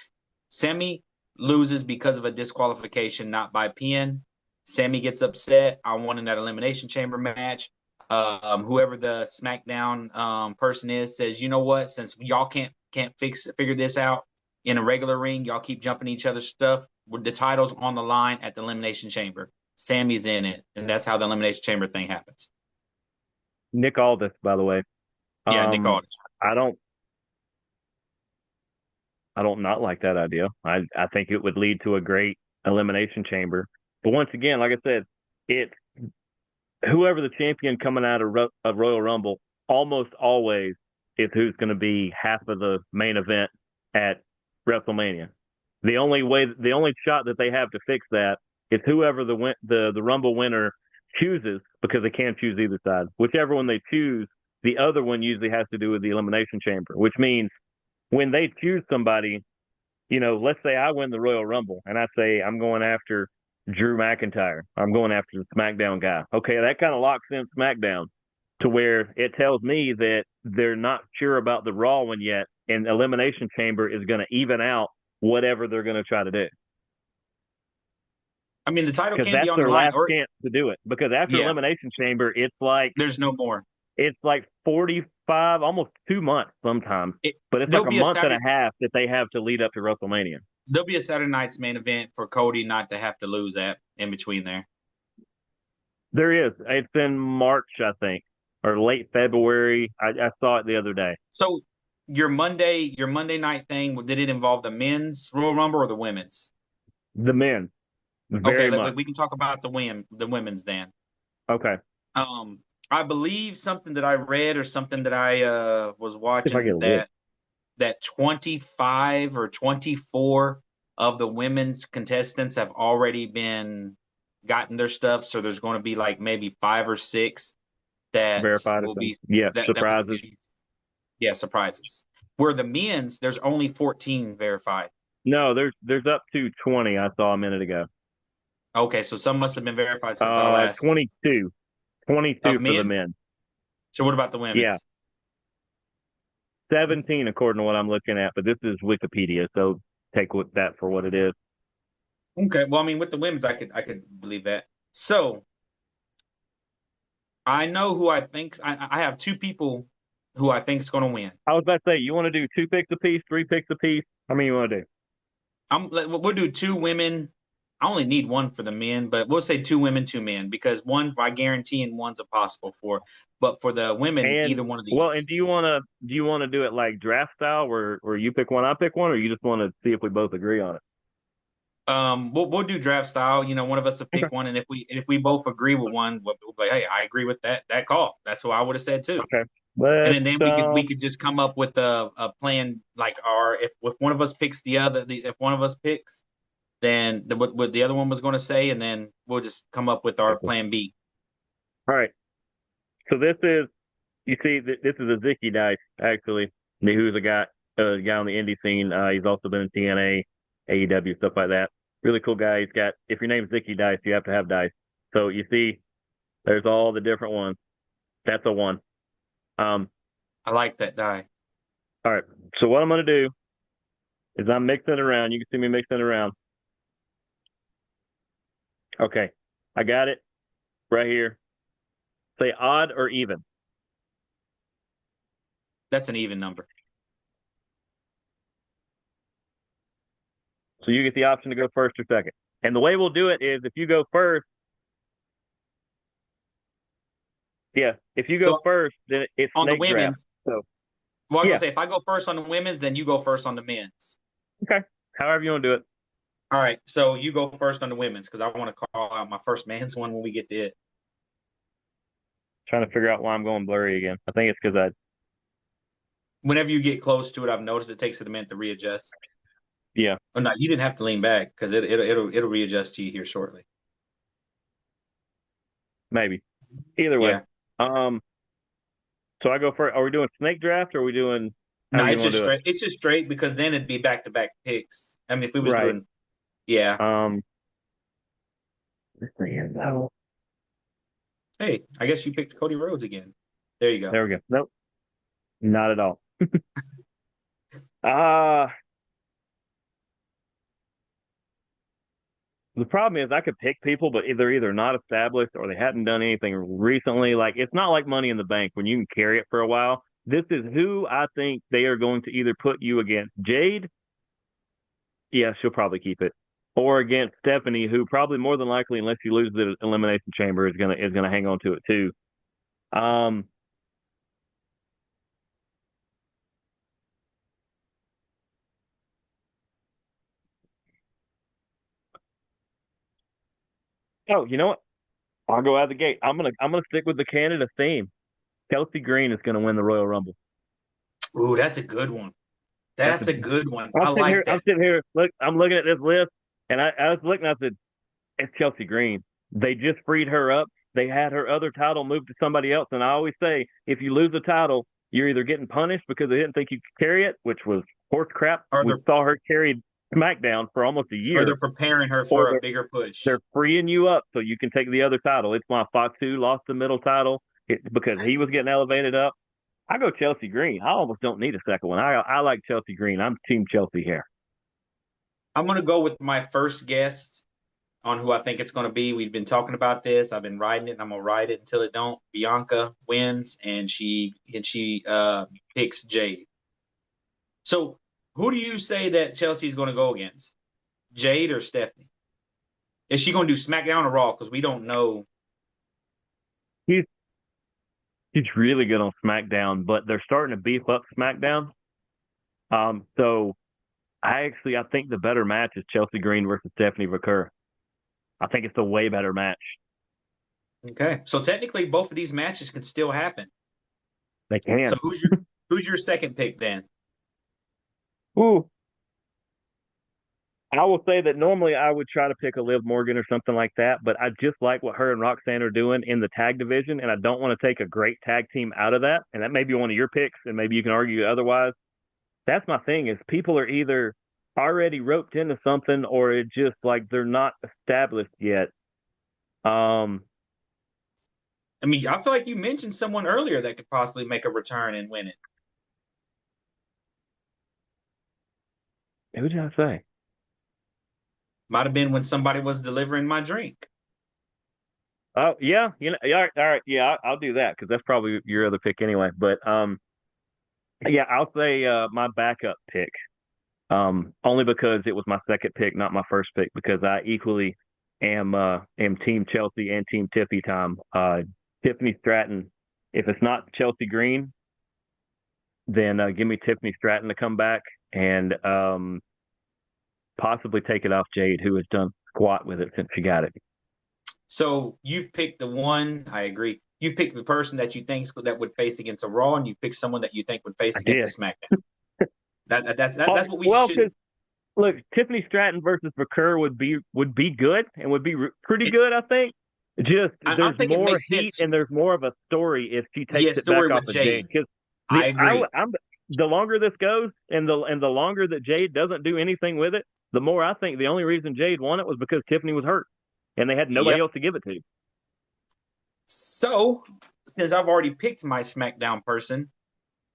Sammy loses because of a disqualification, not by pin. Sammy gets upset. I won in that Elimination Chamber match. Whoever the SmackDown person is says, you know what? Since y'all can't figure this out in a regular ring, y'all keep jumping each other's stuff. With the titles on the line at the Elimination Chamber, Sammy's in it, and that's how the Elimination Chamber thing happens. Nick Aldis, by the way. Yeah, Nick Aldis. I don't not like that idea. I think it would lead to a great elimination chamber. But once again, like I said, it's whoever the champion coming out of Royal Rumble almost always is who's going to be half of the main event at WrestleMania. The only shot that they have to fix that is whoever the Rumble winner chooses, because they can't choose either side. Whichever one they choose, the other one usually has to do with the elimination chamber, which means when they choose somebody, let's say I win the Royal Rumble and I say I'm going after Drew McIntyre. I'm going after the SmackDown guy. Okay, that kind of locks in SmackDown to where it tells me that they're not sure about the Raw one yet, and Elimination Chamber is going to even out whatever they're going to try to do. I mean, the title Because can't be that's on the their line. last chance to do it. Because after Elimination Chamber, it's like there's no more. It's like 45, almost 2 months sometimes. But it's like a month and a half that they have to lead up to WrestleMania. There'll be a Saturday night's main event for Cody not to have to lose that in between there. There is. It's in March, I think, or late February. I saw it the other day. So your Monday night thing, did it involve the men's Royal Rumble or the women's? The men. Okay, we can talk about the women's then. Okay. I believe something that I read or something that I was watching that 25 or 24 of the women's contestants have already gotten their stuff. So there's going to be like maybe 5 or 6 that verified will be surprises. Surprises. Where the men's, there's only 14 verified. No, there's up to 20 I saw a minute ago. Okay, so some must have been verified since our last 22 for the men. So what about the women's? Yeah. 17 according to what I'm looking at, but this is Wikipedia, so take that for what it is. Okay, well, I mean, with the women's, I could believe that. So I know who I think. I have 2 people who I think is going to win. I was about to say, you want to do 2 picks apiece, 3 picks apiece? How many you want to do? We'll do 2 women. I only need 1 for the men, but we'll say 2 women, 2 men, because 1 I guarantee and 1's a possible for. But for the women, either one of these. Well, and do you want to do it like draft style, where you pick 1, I pick 1, or you just want to see if we both agree on it? We'll do draft style. One of us will pick one, and if we both agree with one, we'll be like, hey, I agree with that call. That's what I would have said too. Okay. And then we could just come up with a plan, like if one of us picks if one of us picks, then what the other one was going to say, and then we'll just come up with our plan B. All right. So this is a Zicky dice, actually. Who's the guy? guy on the indie scene. He's also been in TNA, AEW, stuff like that. Really cool guy. He's got, if your name's Zicky Dice, you have to have dice. So you see, there's all the different ones. That's a one. Um, I like that die. all right. So what I'm going to do is I'm mixing it around. You can see me mixing it around. Okay. I got it right here. Say odd or even. That's an even number. So you get the option to go first or second. And the way we'll do it is if you go first, yeah, if you go So first, then it's on the snake women, draft. So well, I was yeah, gonna say if I go first on the women's, then you go first on the men's. okay. However you want to do it. All right, so you go first on the women's because I want to call out my first man's one when we get to it. Trying to figure out why I'm going blurry again. I think it's because I, Whenever you get close to it, I've noticed it takes it a minute to readjust. yeah, Oh no, you didn't have to lean back because it'll readjust to you here shortly. maybe. Either way. Yeah. Um, so I go first. Are we doing snake draft or are we doing No, however you it's want just to do it? straight. It's just straight because then it'd be back to back picks. I mean, if we was Right. doing, yeah. Um, Hey, I guess you picked Cody Rhodes again. There you go. there we go. Nope, not at all. Uh the problem is I could pick people, but they're either not established or they hadn't done anything recently. Like it's not like Money in the Bank when you can carry it for a while. This is who I think they are going to either put you against. Jade, yeah, she'll probably keep it, or against Stephanie, who probably more than likely, unless she loses the elimination chamber, is gonna hang on to it too. Um, oh, you know what? I'll go out of the gate. I'm gonna stick with the Canada theme. Kelsey Green is gonna win the Royal Rumble. Ooh, that's a good one. That's a, That's a good one. I'm I sitting here. like I'm that. sitting here. Look, I'm looking at this list, and I was looking. I said, "It's Chelsea Green." They just freed her up. They had her other title moved to somebody else, and I always say, if you lose the title, you're either getting punished because they didn't think you could carry it, which was horse crap. Or We they're saw her carry SmackDown for almost a or year, they're preparing her or for a bigger push. they're freeing you up so you can take the other title. It's why Fatu lost the middle title because he was getting elevated up. I go Chelsea Green. I almost don't need a second one. I like Chelsea Green. I'm Team Chelsea here. I'm gonna go with my first guest on who I think it's gonna be. We've been talking about this. I've been riding it, and I'm gonna ride it until it don't. Bianca wins, and she picks Jade. So who do you say that Chelsea's gonna go against? Jade or Stephanie? Is she gonna do SmackDown or Raw? Because we don't know. He's he's really good on SmackDown, but they're starting to beef up SmackDown. So I think the better match is Chelsea Green versus Stephanie Vaquer. I think it's a way better match. Okay, so technically both of these matches can still happen. They So can. who's your second pick then? Ooh, I will say that normally I would try to pick a Liv Morgan or something like that, but I just like what her and Roxanne are doing in the tag division, and I don't want to take a great tag team out of that. And that may be one of your picks, and maybe you can argue otherwise. That's my thing is people are either already roped into something or it just like they're not established yet. Um, I mean, I feel like you mentioned someone earlier that could possibly make a return and win it. who did I say? Might have been when somebody was delivering my drink. Oh yeah, all right, yeah, I'll do that because that's probably your other pick anyway. But yeah, I'll say my backup pick. Only because it was my second pick, not my first pick, because I equally am Team Chelsea and Team Tiffy time. Tiffany Stratton. If it's not Chelsea Green, then give me Tiffany Stratton to come back and possibly take it off Jade, who has done squat with it since she got it. So you've picked the one. I agree. You've picked the person that you think that would face against a Raw, and you picked someone that you think would face I against did. a SmackDown. That's what we Well, should. because look, Tiffany Stratton versus Vaquer would be good and would be pretty It, good, I think. Just I there's think it makes more sense. heat and there's more of a story if she takes Yeah, it back story off with of Jade. Jade. Because the I agree. I'm the longer this goes, and the longer that Jade doesn't do anything with it, the more I think the only reason Jade won it was because Tiffany was hurt, and they had nobody Yep. else to give it to. So, since I've already picked my SmackDown person,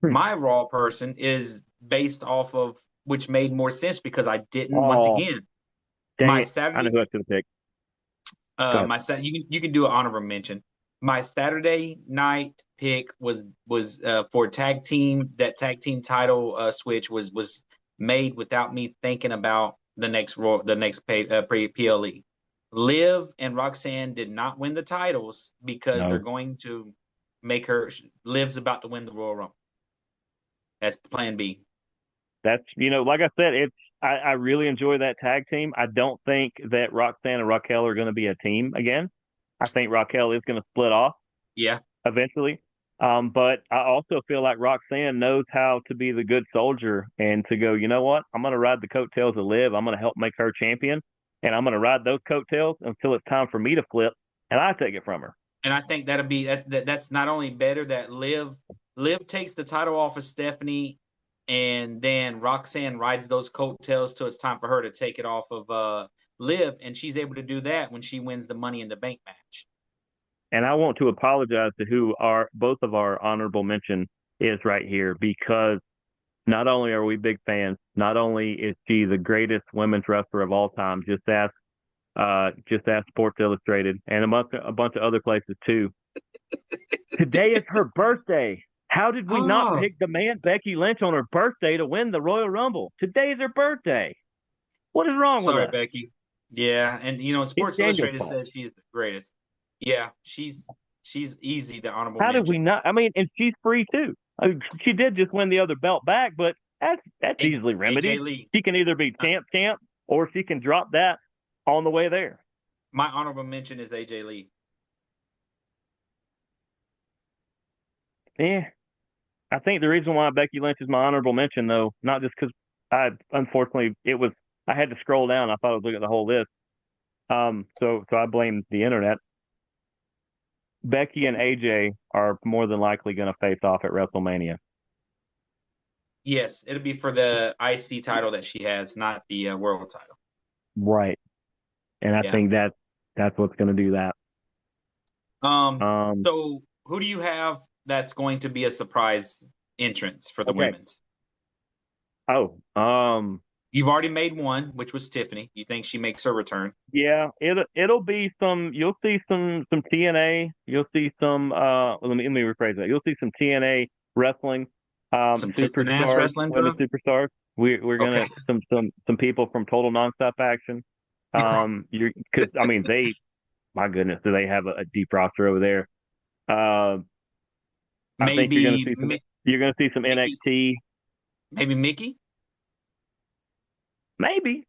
my Raw person is based off of which made more sense because I didn't. Once Oh, again, dang my it! I know Saturday, who I should have picked. Go ahead. my Sat. You can do an honorable mention. My Saturday night pick was for tag team. That tag team title switch was made without me thinking about the next PLE. Liv and Roxanne did not win the titles because they're No, going to make her. Liv's about to win the Royal Rumble. That's Plan B. that's like I said, it's I really enjoy that tag team. I don't think that Roxanne and Raquel are going to be a team again. I think Raquel is going to split off Yeah, eventually. But I also feel like Roxanne knows how to be the good soldier and to go, you know what? I'm going to ride the coattails of Liv. I'm going to help make her champion, and I'm going to ride those coattails until it's time for me to flip, and I take it from her. and I think that'll be that's not only better that Liv takes the title off of Stephanie, and then Roxanne rides those coattails till it's time for her to take it off of Liv, and she's able to do that when she wins the Money in the Bank match. And I want to apologize to who are both of our honorable mention is right here because not only are we big fans, not only is she the greatest women's wrestler of all time, just ask Sports Illustrated and a bunch of other places too. Today is her birthday. How did we not Oh, pick the man Becky Lynch on her birthday to win the Royal Rumble? Today is her birthday. What is wrong with sorry, us? Becky. Yeah, and It's Sports Daniel's Illustrated fault. says she's the greatest. Yeah, she's easy the honorable How did we mention. not? I mean, and she's free too. I mean, she did just win the other belt back, but that's easily AJ remedied. Lee. She can either be champ, or she can drop that on the way there. My honorable mention is AJ Lee. Yeah, I think the reason why Becky Lynch is my honorable mention, though, not just because unfortunately I had to scroll down. I thought I was looking at the whole list. So I blame the internet. Becky and AJ are more than likely going to face off at WrestleMania. Yes, it'll be for the IC title that she has, not the world title. Right. And I Yeah. think that's what's going to do that. Um. Um, So, who do you have that's going to be a surprise entrance for the okay. women's? Oh, You've already made one, which was Tiffany. You think she makes her return? yeah, it'll be some. You'll see some TNA. You'll see some. Let me rephrase that. You'll see some TNA wrestling. Some tits and ass Superstars, wrestling, women bro? superstars. We're Okay. gonna some people from Total Nonstop Action. You're because I mean they, my goodness, do they have a deep roster over there? Uh, I think you're gonna Maybe, see some. You're gonna see some Mickey. NXT. Maybe Mickey. Maybe.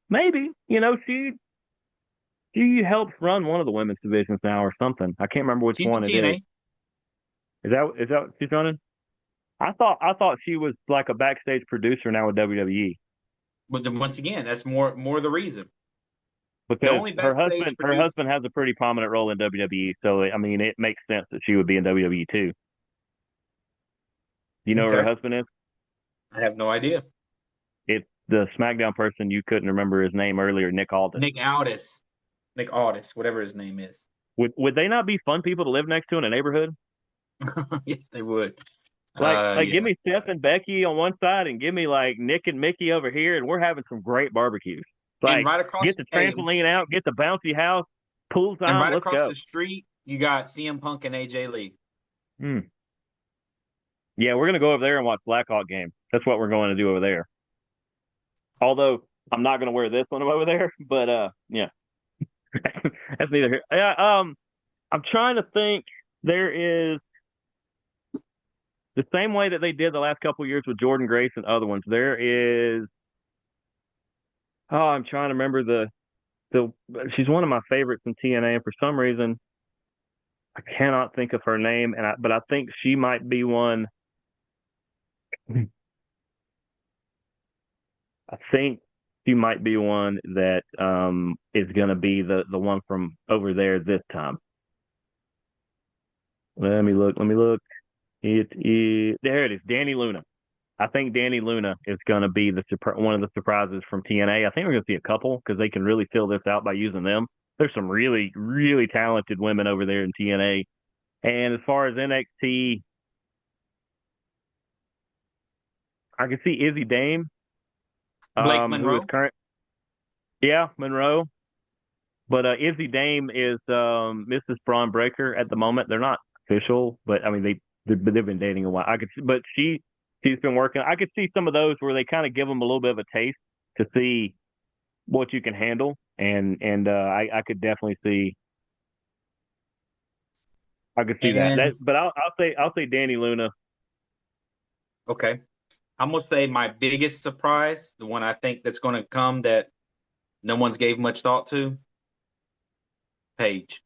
She helps run one of the women's divisions now or something. I can't remember which She's in one it is. TNA. Is that what she's running? I thought she was like a backstage producer now with WWE But then once again, that's more the reason. The because only her backstage husband her producer. husband has a pretty prominent role in WWE. So I mean, it makes sense that she would be in WWE too. You know who her Okay. husband is? I have no idea. It's the SmackDown person you couldn't remember his name earlier, Nick Aldis. Nick Aldis. Nick Aldis, whatever his name is. Would they not be fun people to live next to in a neighborhood? Yes, they would. Like give Yeah. me Steph and Becky on one side and give me like Nick and Mickey over here, and we're having some great barbecues. And Like right across, get the hey, trampoline out, get the bouncy house, pool and time, right let's across go. the street, you got CM Punk and AJ Lee. Hmm. Yeah, we're gonna go over there and watch Blackhawk game. That's what we're going to do over there. Although I'm not gonna wear this one over there, but yeah, that's neither here. Yeah, I'm trying to think. There is the same way that they did the last couple of years with Jordan Grace and other ones. There is. Oh, I'm trying to remember the. She's one of my favorites in TNA, and for some reason I cannot think of her name. But I think she might be one. I think she might be one that is going to be the one from over there this time. Let me look. There it is, Danny Luna. I think Danny Luna is going to be one of the surprises from TNA. I think we're going to see a couple because they can really fill this out by using them. There's some really, really talented women over there in TNA. And as far as NXT, I can see Izzy Dame, Blake who is Monroe. current. Yeah, Monroe. But Izzy Dame is Mrs. Braun Breaker at the moment. They're not official, but I mean they've been dating a while. But she's been working. I could see some of those where they kind of give them a little bit of a taste to see what you can handle, and I could definitely see I could see that. And But I'll say Danny Luna. okay, I'm gonna say my biggest surprise, the one I think that's gonna come that no one's gave much thought to, Paige.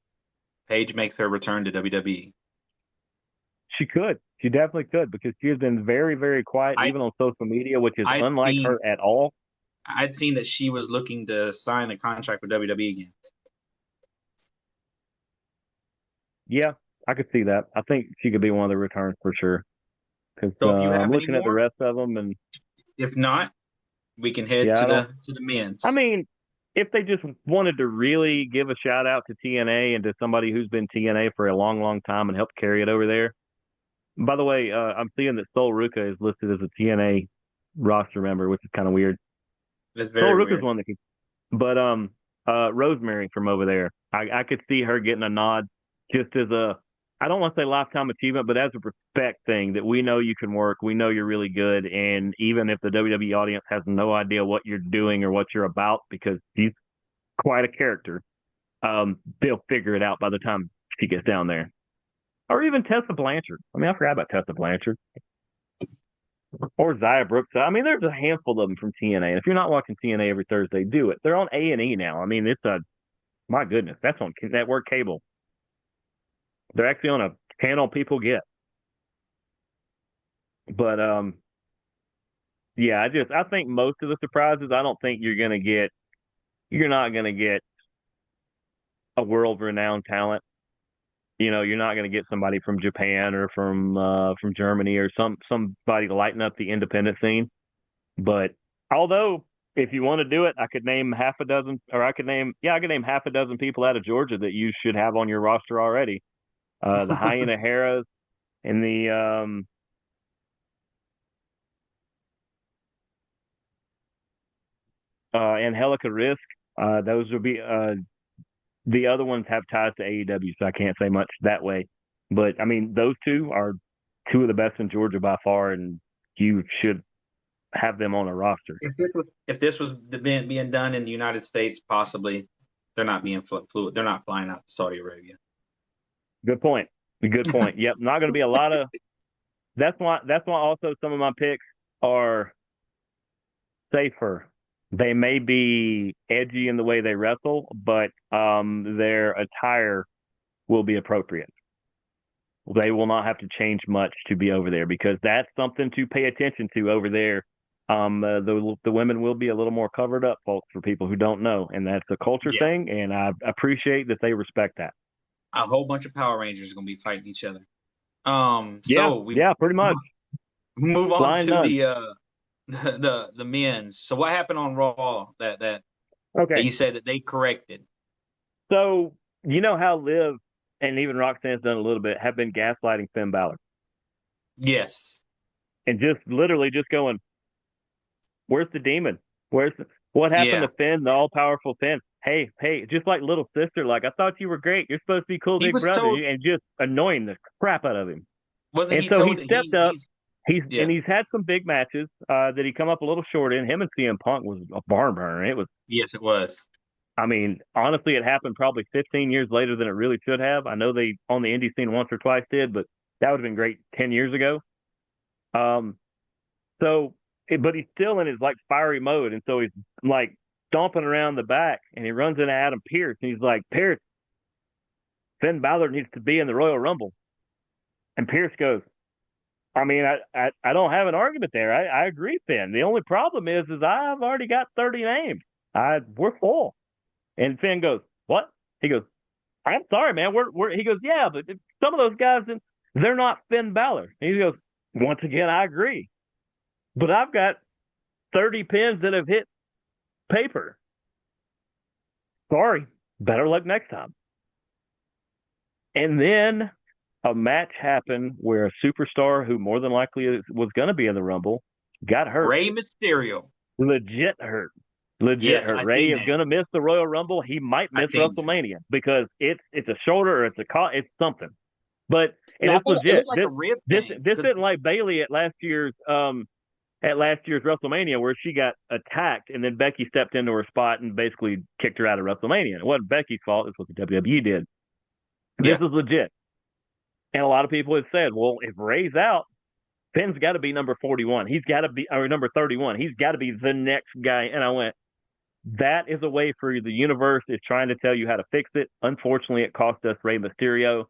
Paige makes her return to WWE. She definitely could because she has been very very quiet I even on social media, which is I'd unlike seen her at all. I'd seen that she was looking to sign a contract with WWE again. Yeah, I could see that. I think she could be one of the returns for sure. Because So if you I'm have any looking at the more, rest of them, and if not, we can head yeah, to I don't. the I men's. mean, if they just wanted to really give a shout out to TNA and to somebody who's been TNA for a long, long time and helped carry it over there. By the way, I'm seeing that Sol Ruka is listed as a TNA roster member, which is kind of weird. That's Sol very Ruka's weird. one that could, but Rosemary from over there, I could see her getting a nod just as a, I don't want to say lifetime achievement, but as a respect thing that we know you can work, we know you're really good, and even if the WWE audience has no idea what you're doing or what you're about, because she's quite a character, they'll figure it out by the time she gets down there. Or even Tessa Blanchard. I mean, I forgot about Tessa Blanchard or Zaya Brooks. I mean, there's a handful of them from TNA. And if you're not watching TNA every Thursday, do it. They're on A&E now. I mean, it's a my goodness, that's on network cable. They're actually on a channel people get. But yeah, I think most of the surprises. I don't think you're gonna get. You're not gonna get a world renowned talent. You're not going to get somebody from Japan or from Germany or somebody to lighten up the independent scene. But although if you want to do it, I could name half a dozen, or I could name half a dozen people out of Georgia that you should have on your roster already. The Hyena Harras and the Angelica Risk. Those would be the other ones have ties to AEW, so I can't say much that way. But I mean, those two are two of the best in Georgia by far, and you should have them on a roster. If this was being done in the United States, possibly they're not being fluid. They're not flying out to Saudi Arabia. Good point. Good point. Yep, not going to be a lot of. That's why also some of my picks are safer. They may be edgy in the way they wrestle, but their attire will be appropriate. They will not have to change much to be over there because that's something to pay attention to over there. The women will be a little more covered up, folks, for people who don't know, and that's a culture Yeah, thing, and I appreciate that they respect that. a whole bunch of Power Rangers are going to be fighting each other. Yeah, So we yeah, pretty much. move on Flying to nuns. the the men's. So what happened on Raw that Okay, you said that they corrected? so you know how Liv and even Roxanne's done a little bit have been gaslighting Finn Balor Yes, and just literally just going, "Where's the demon? What happened yeah. to Finn, the all-powerful Finn? Hey, just like little sister, like I thought you were great. You're supposed to be cool, He big was brother," told, and just annoying the crap out of him. wasn't And he so he told that stepped up. he's And yeah. he's had some big matches that he come up a little short in. Him and CM Punk was a barn burner. It was, Yes, it was. I mean, honestly, it happened probably 15 years later than it really should have. I know they on the indie scene once or twice did, but that would have been great 10 years ago. Um, so, but he's still in his like fiery mode, and so he's like stomping around the back, and he runs into Adam Pearce, and he's like, "Pearce, Finn Balor needs to be in the Royal Rumble," and Pearce goes, I mean, I don't have an argument there. I agree, Finn. The only problem is I've already got 30 names. We're full. And Finn goes, what? He goes, I'm sorry, man. He goes, yeah, but some of those guys, they're not Finn Balor. And he goes, once again, I agree. but I've got 30 pins that have hit paper. Sorry, better luck next time. And then a match happened where a superstar who more than likely was going to be in the Rumble got hurt. Rey Mysterio. Legit hurt. Legit Yes, hurt. I Ray seen is that. going to miss the Royal Rumble. He might I miss seen that. WrestleMania because it's a shoulder or it's something. But and Yeah, I it's thought it legit. looked like a rib This thing. this 'Cause isn't like Bailey at last year's WrestleMania where she got attacked and then Becky stepped into her spot and basically kicked her out of WrestleMania. It wasn't Becky's fault. It's what the WWE did. This yeah, is legit. And a lot of people have said, well, if Ray's out, Finn's got to be number 41. He's got to be, or number 31. He's got to be the next guy. And I went, that is a way for the universe is trying to tell you how to fix it. Unfortunately, it cost us Rey Mysterio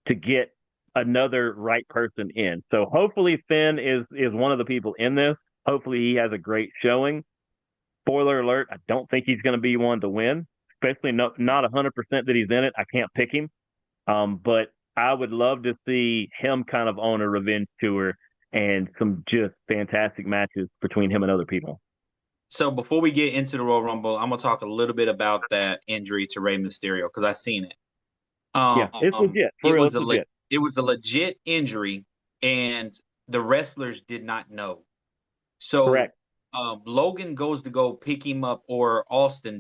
to get another right person in. So hopefully Finn is one of the people in this. Hopefully he has a great showing. Spoiler alert, I don't think he's going to be one to win, especially not 100% that he's in it. I can't pick him. But I would love to see him kind of on a revenge tour and some just fantastic matches between him and other people. so before we get into the Royal Rumble, I'm gonna talk a little bit about that injury to Rey Mysterio because I seen it. Yeah, it's Um, legit. For it real, was it's legit. it was a legit injury, and the wrestlers did not know. So Correct. Logan goes to go pick him up, or Austin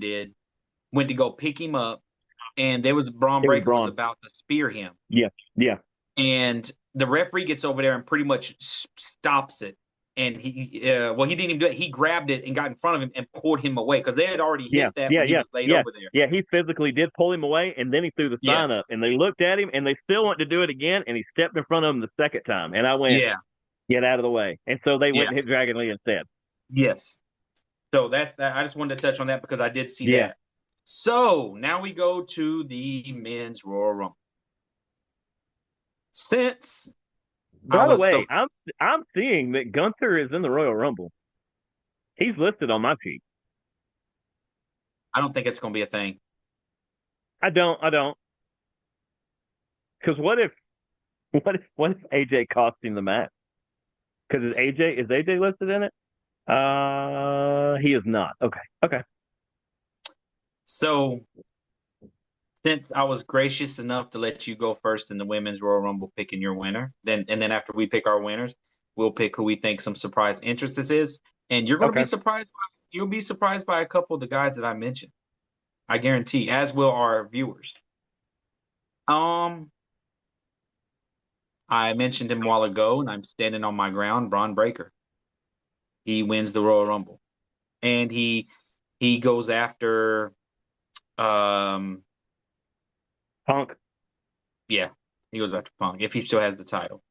went to go pick him up, and there was Braun It was Breaker was Braun. about to spear him, Yeah, yeah, and the referee gets over there and pretty much stops it. And well, he didn't even do it. He grabbed it and got in front of him and pulled him away because they had already yeah, hit that yeah, when he yeah, was laid yeah, over there. yeah. He physically did pull him away, and then he threw the Yes, sign up, and they looked at him, and they still wanted to do it again, and he stepped in front of them the second time, and I went, yeah, get out of the way, and so they yeah, went and hit Dragon Lee instead. yes. So that's that. I just wanted to touch on that because I did see Yeah. that. So now we go to the men's Royal Rumble. Since I By the was way, so, I'm seeing that Gunther is in the Royal Rumble. He's listed on my sheet. I don't think it's going to be a thing. I don't, because what if AJ cost him the match? Because is AJ listed in it? He is not. Okay, okay, So since I was gracious enough to let you go first in the women's Royal Rumble, picking your winner, then after we pick our winners, we'll pick who we think some surprise entrances is, and you're going to be okay. surprised. You'll be surprised by a couple of the guys that I mentioned. I guarantee, as will our viewers. Um, I mentioned him a while ago, and I'm standing on my ground. Braun Breaker. He wins the Royal Rumble, and he goes after um Punk. yeah, he goes after Punk if he still has the title.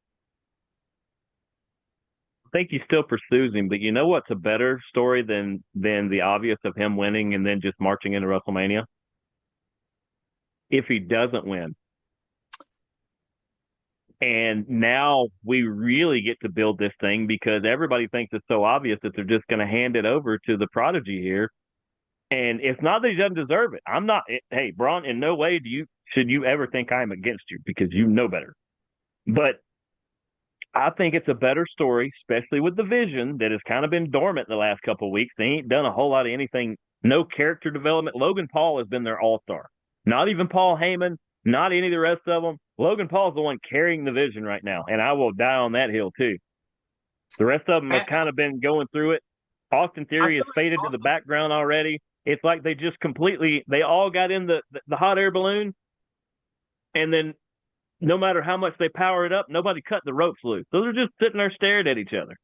I think he still pursues him, but you know what's a better story than the obvious of him winning and then just marching into WrestleMania? If he doesn't win, and now we really get to build this thing because everybody thinks it's so obvious that they're just going to hand it over to the prodigy here. And it's not that he doesn't deserve it. I'm not. Hey, Braun, in no way should you ever think I'm against you because you know better. But I think it's a better story, especially with the Vision that has kind of been dormant the last couple of weeks. They ain't done a whole lot of anything. No character development. Logan Paul has been their all-star. Not even Paul Heyman. Not any of the rest of them. Logan Paul's the one carrying the Vision right now, and I will die on that hill too. The rest of them I, have kind of been going through it. Austin I Theory has feel like faded to the background already. It's like they just completely they all got in the hot air balloon, and then no matter how much they power it up, nobody cut the ropes loose. So they're just sitting there staring at each other.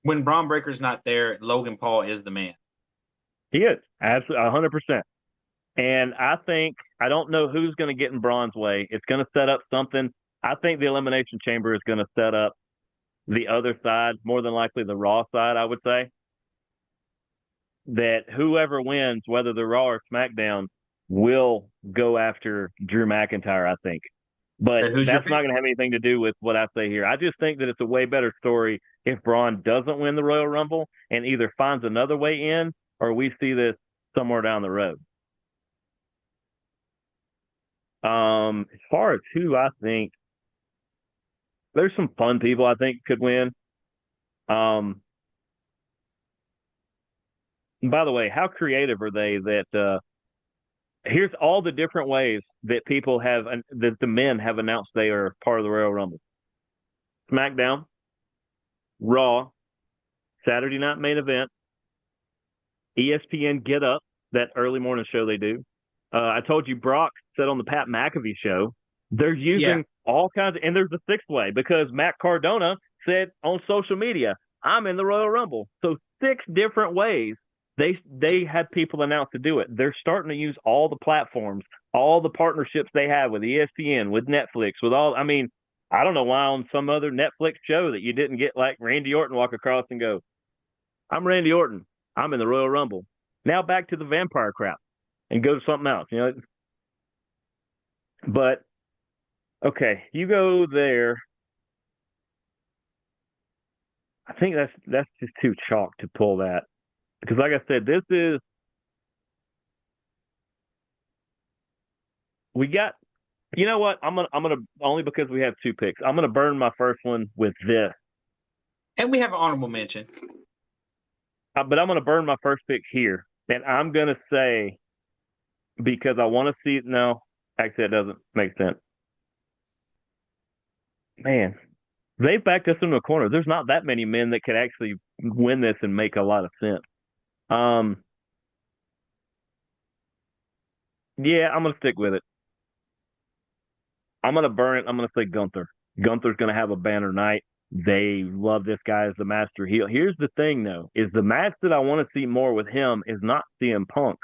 when Braun Breaker's not there, Logan Paul is the man. He is absolutely 100%. And I think I don't know who's going to get in Braun's way. It's going to set up something. I think the Elimination Chamber is going to set up the other side, more than likely the Raw side. I would say that whoever wins, whether the Raw or SmackDown, will go after Drew McIntyre. I think. But And who's your that's pick? not going to have anything to do with what I say here. I just think that it's a way better story if Braun doesn't win the Royal Rumble and either finds another way in or we see this somewhere down the road. As far as who I think, there's some fun people I think could win. Um, by the way, how creative are they that here's all the different ways that people have that the men have announced they are part of the Royal Rumble. SmackDown, Raw, Saturday Night Main Event, ESPN Get Up, that early morning show they do. I told you Brock said on the Pat McAfee show, they're Yeah. using all kinds of, and there's a sixth way because Matt Cardona said on social media, I'm in the Royal Rumble. So six different ways they had people announce to do it. They're starting to use all the platforms, all the partnerships they have with ESPN, with Netflix, with all. I mean, I don't know why on some other Netflix show that you didn't get like Randy Orton walk across and go, I'm Randy Orton. I'm in the Royal Rumble. Now back to the vampire crap and go to something else, you know. But okay, you go there. I think that's just too chalk to pull that because, like I said, this is we got. You know what? I'm gonna only because we have two picks. I'm gonna burn my first one with this, And we have an honorable mention. but I'm gonna burn my first pick here, and I'm gonna say because I want to see. No, actually, that doesn't make sense. Man, they backed us into a corner. There's not that many men that could actually win this and make a lot of sense. Um, yeah, I'm gonna stick with it. I'm gonna burn it. I'm gonna say Gunther. Gunther's gonna have a banner night. They love this guy as the master heel. Here's the thing, though, is the match that I want to see more with him is not CM Punk.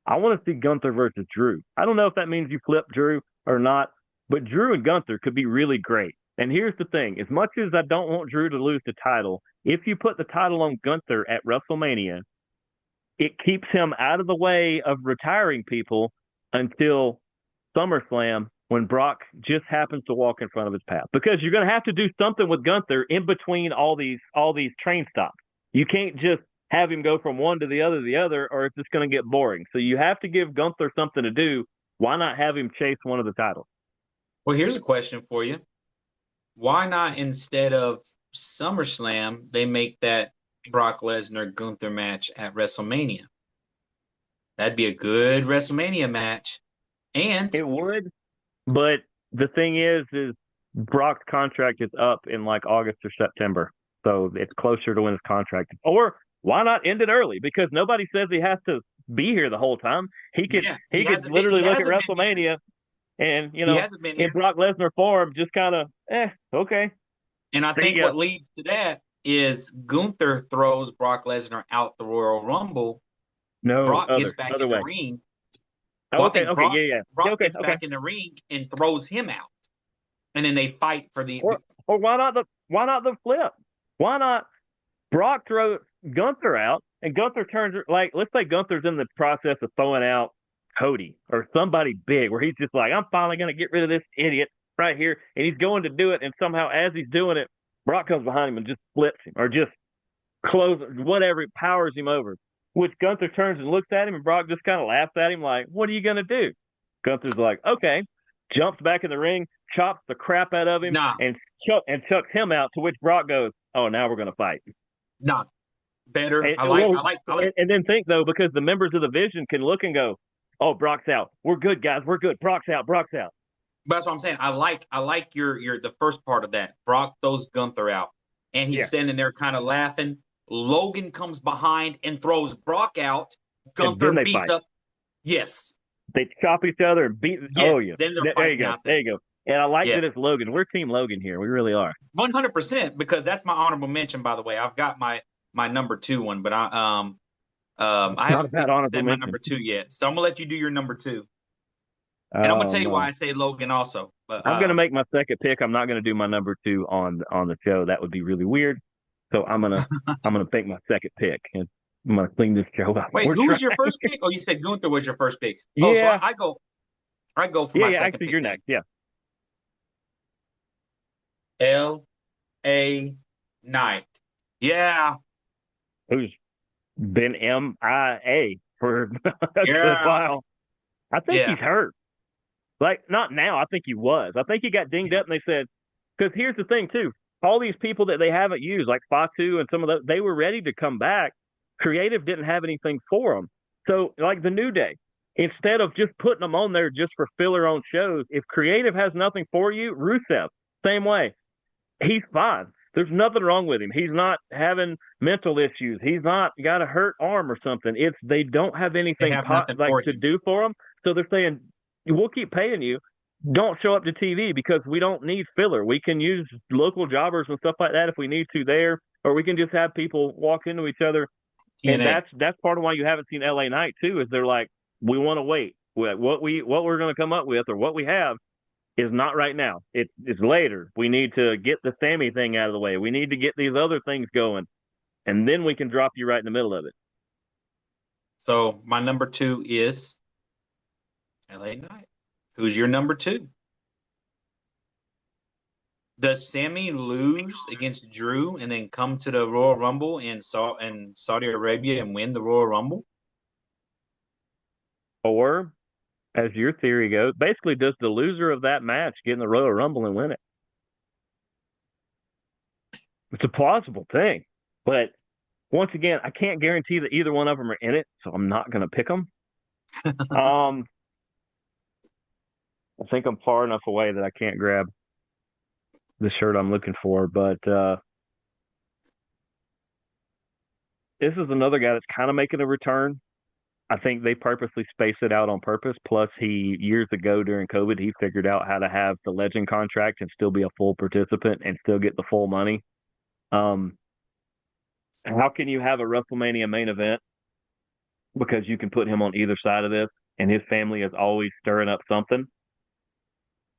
I want to see Gunther versus Drew. I don't know if that means you flip Drew or not, but Drew and Gunther could be really great. And here's the thing: as much as I don't want Drew to lose the title, if you put the title on Gunther at WrestleMania, it keeps him out of the way of retiring people until SummerSlam when Brock just happens to walk in front of his path. Because you're going to have to do something with Gunther in between all these train stops. You can't just have him go from one to the other, or it's just going to get boring. So you have to give Gunther something to do. Why not have him chase one of the titles? Well, here's a question for you. Why not instead of SummerSlam, they make that Brock Lesnar Gunther match at WrestleMania? That'd be a good WrestleMania match. And It would, but the thing is Brock's contract is up in like August or September, so it's closer to when his contract. Or why not end it early? Because nobody says he has to be here the whole time. He could yeah, he could literally he look at hasn't been here. WrestleMania and He hasn't been in here. Brock Lesnar form, just kind of okay, And I see think ya. what leads to that is Gunther throws Brock Lesnar out the Royal Rumble. No, Brock gets back other in the way. ring. Oh, Well, I okay, think okay, yeah, yeah, Brock okay, gets okay. back in the ring and throws him out. And then they fight for the Or why not the flip? Why not Brock throws Gunther out, and Gunther turns like let's say Gunther's in the process of throwing out Cody or somebody big, where he's just like, I'm finally gonna get rid of this idiot right here, and he's going to do it, and somehow as he's doing it, Brock comes behind him and just flips him or just closes whatever, it powers him over. Which Gunther turns and looks at him, and Brock just kind of laughs at him like, "What are you gonna do?" Gunther's like, "Okay," jumps back in the ring, chops the crap out of him, nah, and chucks him out. To which Brock goes, "Oh, now we're gonna fight." nah. Better. And, well, I like and then think though, because the members of the Vision can look and go, "Oh, Brock's out. We're good, guys. We're good. Brock's out. Brock's out." that's what I'm saying. I like your the first part of that. Brock throws Gunther out. And he's Yeah, standing there kind of laughing. Logan comes behind and throws Brock out. and Gunther then they beats fight. up. Yes. They chop each other and beat. Yes. Oh yeah, Then they're there you fighting go. out There there. you go. And I like Yeah. that it's Logan. We're Team Logan here. We really are. 100% because that's my honorable mention, by the way. I've got my number two one, but I Not a haven't bad picked honorable my mention. number two yet. So I'm gonna let you do your number two. And I'm gonna Oh tell you why no. I say Logan also. But I'm gonna make my second pick. I'm not gonna do my number two on the show. That would be really weird. So I'm gonna pick my second pick, and I'm gonna clean this show up. wait, We're who was trying. your first pick? Oh, you said Gunther was your first pick. Oh, so Yeah, I go for yeah, my yeah. second Actually, pick you're then. next. Yeah. L.A. Knight. Yeah, Who's been MIA for a good yeah, while. I think yeah. he's hurt. Like not now. I think he was. I think he got dinged up, and they said because here's the thing too. all these people that they haven't used, like Fatu and some of those, they were ready to come back. Creative didn't have anything for them. So, like the New Day, instead of just putting them on there just for filler on shows, if Creative has nothing for you, Rusev, same way. He's fine. There's nothing wrong with him. He's not having mental issues. He's not got a hurt arm or something. It's they don't have They anything have nothing like for to him. do for him. So they're saying, we'll keep paying you. Don't show up to TV because we don't need filler. We can use local jobbers and stuff like that if we need to there, or we can just have people walk into each other. And TNA. that's part of why you haven't seen LA Knight too. Is they're like, we want to wait. What we're going to come up with or what we have is not right now. It's later. We need to get the Sammy thing out of the way. We need to get these other things going, and then we can drop you right in the middle of it. So my number 2 is LA Knight. Who's your number 2? Does Sammy lose against Drew and then come to the Royal Rumble in Saudi Arabia and win the Royal Rumble? Or, as your theory goes, basically, does the loser of that match get in the Royal Rumble and win it? It's a plausible thing, but once again, I can't guarantee that either one of them are in it, so I'm not going to pick them. I think I'm far enough away that I can't grab the shirt I'm looking for, but this is another guy that's kind of making a return. I think they purposely space it out on purpose. Plus, he years ago during COVID, he figured out how to have the legend contract and still be a full participant and still get the full money. Um, how can you have a WrestleMania main event because you can put him on either side of this, and his family is always stirring up something?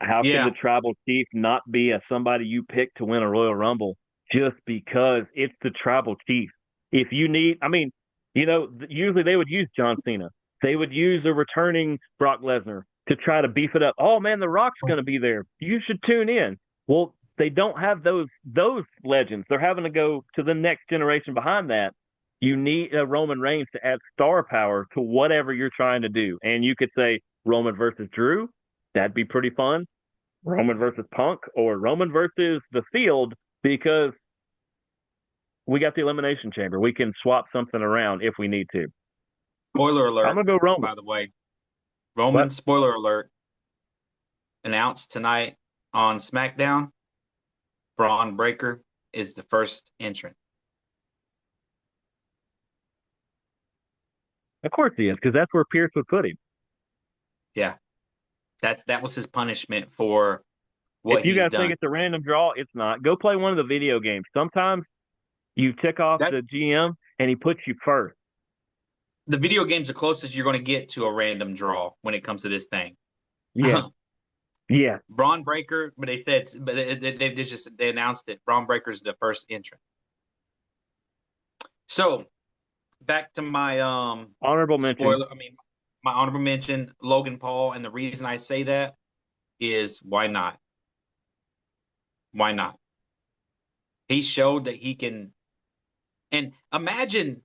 How can the Yeah. tribal chief not be somebody you pick to win a Royal Rumble just because it's the tribal chief? If you need, I mean, usually they would use John Cena. They would use a returning Brock Lesnar to try to beef it up. Oh man, The Rock's going to be there. You should tune in. Well, they don't have those legends. They're having to go to the next generation behind that. You need a Roman Reigns to add star power to whatever you're trying to do. And you could say Roman versus Drew. That'd be pretty fun. Roman versus Punk or Roman versus the Field, because we got the Elimination Chamber. We can swap something around if we need to. Spoiler I'm alert, going to go Roman. by the way. Roman, But spoiler alert, announced tonight on SmackDown, Braun Breaker is the first entrant. of course he is, because that's where Pierce would put him. Yeah. That was his punishment for what If you he's guys think done. it's a random draw, it's not. Go play one of the video games. Sometimes you tick off That's the GM and he puts you first. the video game's the closest you're going to get to a random draw when it comes to this thing. Yeah. Yeah. Braun Breaker, but they said, but they announced it. Braun Breaker's the first entrant. So back to my Honorable mention. spoiler. I mean, my honorable mention, Logan Paul, and the reason I say that is why not? Why not? He showed that he can, and imagine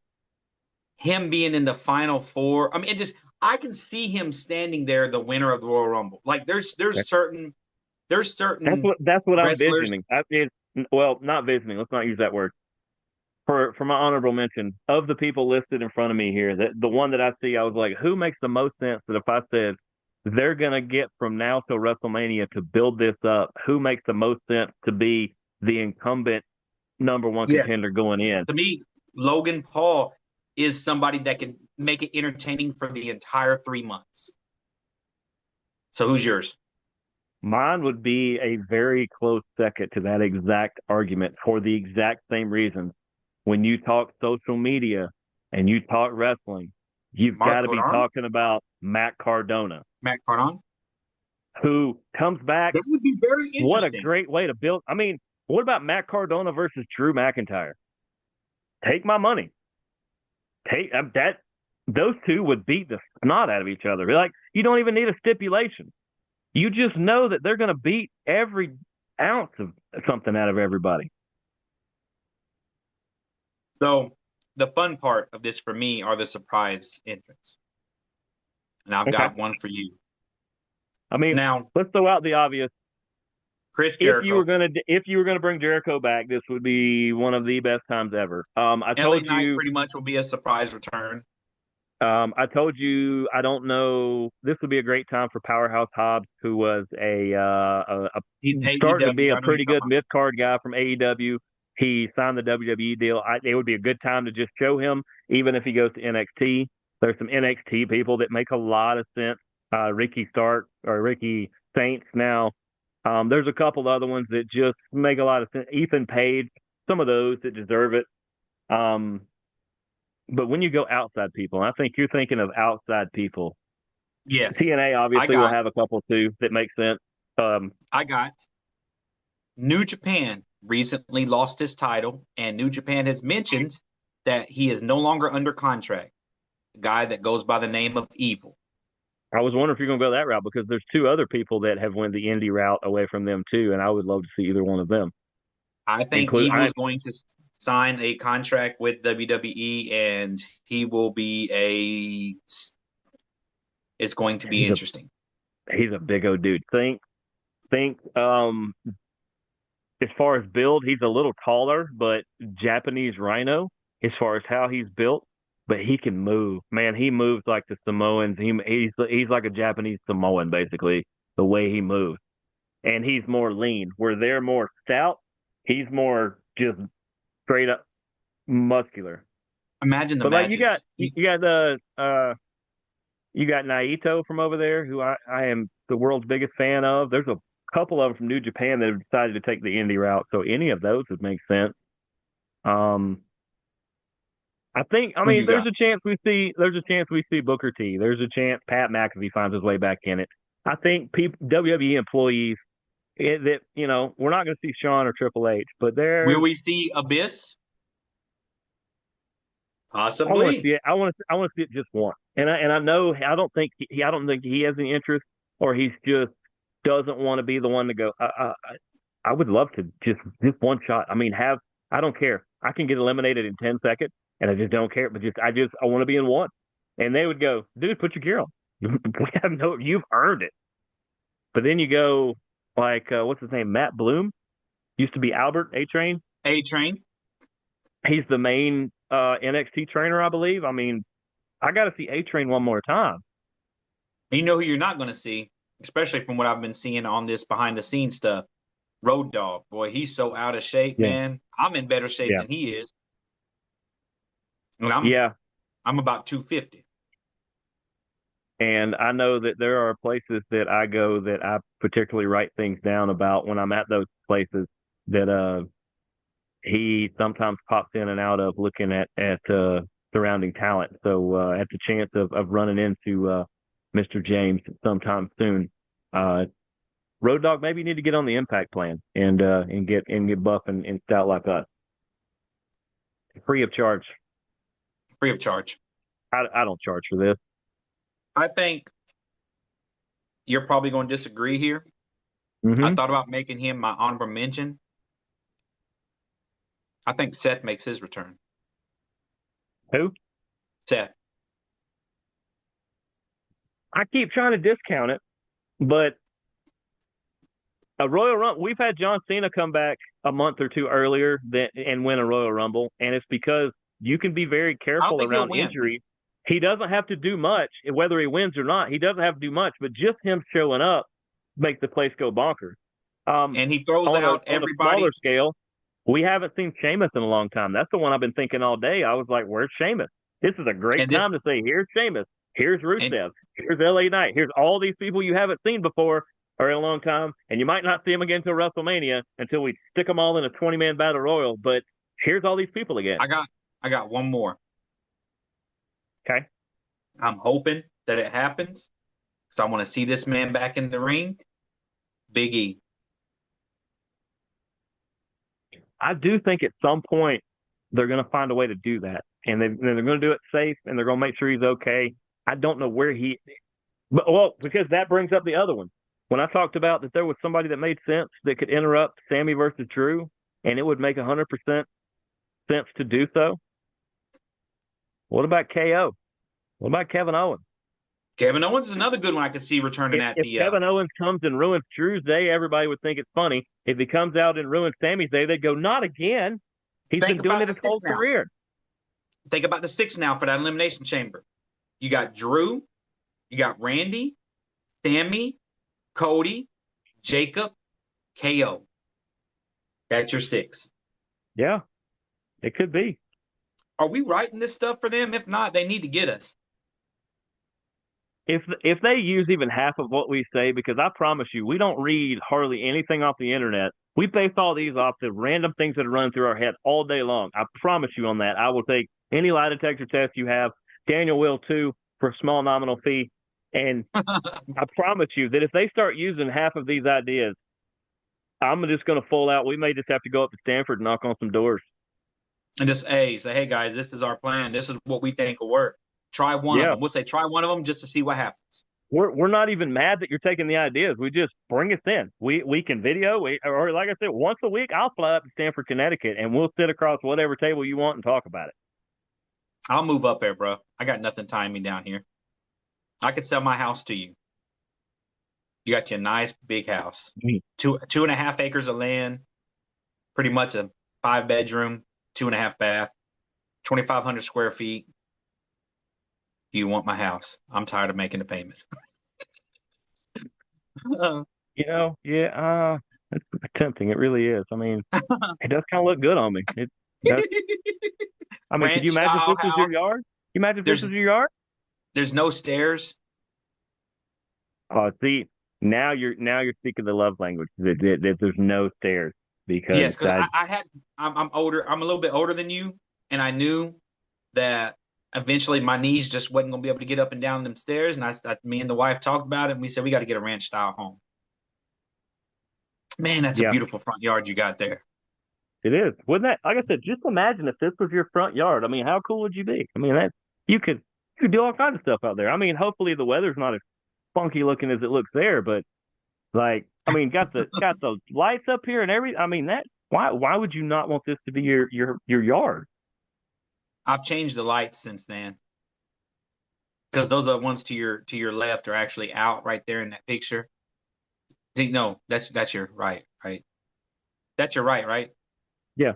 him being in the final four. I mean, I can see him standing there, the winner of the Royal Rumble. Like there's certain That's what I'm wrestlers. visioning. Well, not visioning. Let's not use that word. For my honorable mention, of the people listed in front of me here, that the one that I see, I was like, who makes the most sense that if I said they're gonna get from now till WrestleMania to build this up, who makes the most sense to be the incumbent number one Yeah, contender going in? to me, Logan Paul is somebody that can make it entertaining for the entire 3 months. So who's yours? Mine would be a very close second to that exact argument for the exact same reasons. When you talk social media and you talk wrestling, you've got Mark to be Cardona? talking about Matt Cardona, Matt Cardona? who comes back. That would be very What a interesting. great way to build. I mean, what about Matt Cardona versus Drew McIntyre? Take my money. Take that. Those two would beat the snot out of each other. Like, you don't even need a stipulation. You just know that they're going to beat every ounce of something out of everybody. So the fun part of this for me are the surprise entrants. And I've Okay. got one for you. I mean, Now, let's throw out the obvious. Chris Jericho. If you were gonna bring Jericho back, this would be one of the best times ever. LA Knight pretty much will be a surprise return. I told you I don't know. This would be a great time for Powerhouse Hobbs, who was a He's starting to be AEW. a I know you're pretty talking good about. mid card guy from AEW. He signed the WWE deal. It would be a good time to just show him, even if he goes to NXT. There's some NXT people that make a lot of sense. Ricky Stark or Ricky Saints now. There's a couple other ones that just make a lot of sense. Ethan Page, some of those that deserve it. Um, but when you go outside people, and I think you're thinking of outside people. Yes, TNA I obviously will got. have a couple too that make sense. I got. New Japan recently lost his title, and New Japan has mentioned that he is no longer under contract. A guy that goes by the name of Evil. I was wondering if you're going to go that route because there's two other people that have went the indie route away from them too, and I would love to see either one of them. I think Include Evil is going to sign a contract with WWE, and he will be a. It's going to be interesting. He's a big old dude. Think as far as build, he's a little taller, but Japanese Rhino as far as how he's built, but he can move. Man, he moves like the Samoans. He's like a Japanese Samoan basically, the way he moves. And he's more lean. Where they're more stout, he's more just straight up muscular. Imagine the But like matches. you got Naito from over there, who I am the world's biggest fan of. There's a couple of them from New Japan that have decided to take the indie route, so any of those would make sense. Um, I Who mean, you got? there's a chance we see Booker T. There's a chance Pat McAfee finds his way back in it. I think WWE employees that we're not going to see Shawn or Triple H, but Will we see Abyss? Possibly. I want to see it just once. And I know I don't think he has any interest, or he's just doesn't want to be the one to go. I would love to just one shot. I mean, I don't care. I can get eliminated in 10 seconds, and I just don't care. But I want to be in one. And they would go, dude, put your gear on. You've earned it. But then you go like what's his name, Matt Bloom, used to be Albert A Train. A Train. He's the main NXT trainer, I believe. I mean, I got to see A Train one more time. And you know who you're not going to see, especially from what I've been seeing on this behind the scenes stuff. Road Dogg, boy, he's so out of shape, Yeah. man. I'm in better shape Yeah. than he is. And I'm about 250. And I know that there are places that I go that I particularly write things down about when I'm at those places that he sometimes pops in and out of looking at surrounding talent. So at the chance of running into Mr. James sometime soon, Road Dogg, maybe you need to get on the Impact plan and get buff and stout like us, free of charge. Free of charge. I don't charge for this. I think you're probably going to disagree here. Mm-hmm. I thought about making him my honorable mention. I think Seth makes his return. Who? Seth. I keep trying to discount it, but a Royal Rumble. We've had John Cena come back a month or two earlier and win a Royal Rumble, and it's because you can be very careful around injuries. He doesn't have to do much, whether he wins or not. He doesn't have to do much, but just him showing up makes the place go bonkers. And he throws out everybody. On a smaller scale, we haven't seen Sheamus in a long time. That's the one I've been thinking all day. I was like, where's Sheamus? This is a great time to say, here's Sheamus, here's Rusev, here's LA Knight, here's all these people you haven't seen before or in a long time, and you might not see them again until WrestleMania, until we stick them all in a 20-man battle royal. But here's all these people again. I got one more. Okay. I'm hoping that it happens because I want to see this man back in the ring. Big E. I do think at some point they're going to find a way to do that, and they're going to do it safe, and they're going to make sure he's okay. I don't know where because that brings up the other one. When I talked about that there was somebody that made sense that could interrupt Sammy versus Drew, and it would make 100% sense to do so. What about KO? What about Kevin Owens? Kevin Owens is another good one I could see returning at If the. Kevin Owens comes and ruins Drew's day, everybody would think it's funny. If he comes out and ruins Sammy's day, they'd go, not again. He's Think been doing about it the his six whole now. career. Think about the six now for that Elimination Chamber. You got Drew, you got Randy, Sammy, Cody, Jacob, KO. That's your six. Yeah, it could be. Are we writing this stuff for them? If not, they need to get us. If they use even half of what we say, because I promise you, we don't read hardly anything off the internet. We base all these off the random things that are running through our head all day long. I promise you on that. I will take any lie detector test you have. Daniel will too for a small nominal fee. And I promise you that if they start using half of these ideas, I'm just going to full out. We may just have to go up to Stanford and knock on some doors. And just say, hey guys, this is our plan. This is what we think will work. Try one of Yeah, them. We'll say try one of them just to see what happens. we're not even mad that you're taking the ideas. We just bring us in. We can video. Or like I said, once a week I'll fly up to Stanford, Connecticut, and we'll sit across whatever table you want and talk about it. I'll move up there, bro. I got nothing tying me down here. I could sell my house to you. You got your nice big house, Mm. 2.5 acres of land, pretty much a 5-bedroom, 2.5 bath, 2,500 square feet. Do you want my house? I'm tired of making the payments. It's tempting. It really is. I mean, it does kind of look good on me. It does. I mean, could Ranch you imagine if style this was your house. yard? Can you imagine if this There's was your yard? there's no stairs. Oh, see, now you're speaking the love language. That there's no stairs because Yes, because I'm older. I'm a little bit older than you, and I knew that eventually my knees just wasn't gonna be able to get up and down them stairs. And me and the wife talked about it, and we said we got to get a ranch style home. Man, that's a yeah, beautiful front yard you got there. it is. Wouldn't that? Like I said, just imagine if this was your front yard. I mean, how cool would you be? I mean, that you could do all kinds of stuff out there. I mean, hopefully the weather's not as funky looking as it looks there, but like, I mean, got the lights up here and everything. I mean, that why would you not want this to be your yard? I've changed the lights since then because those are ones to your left are actually out right there in that picture. See, no, that's your right, right. That's your right, right? Yeah.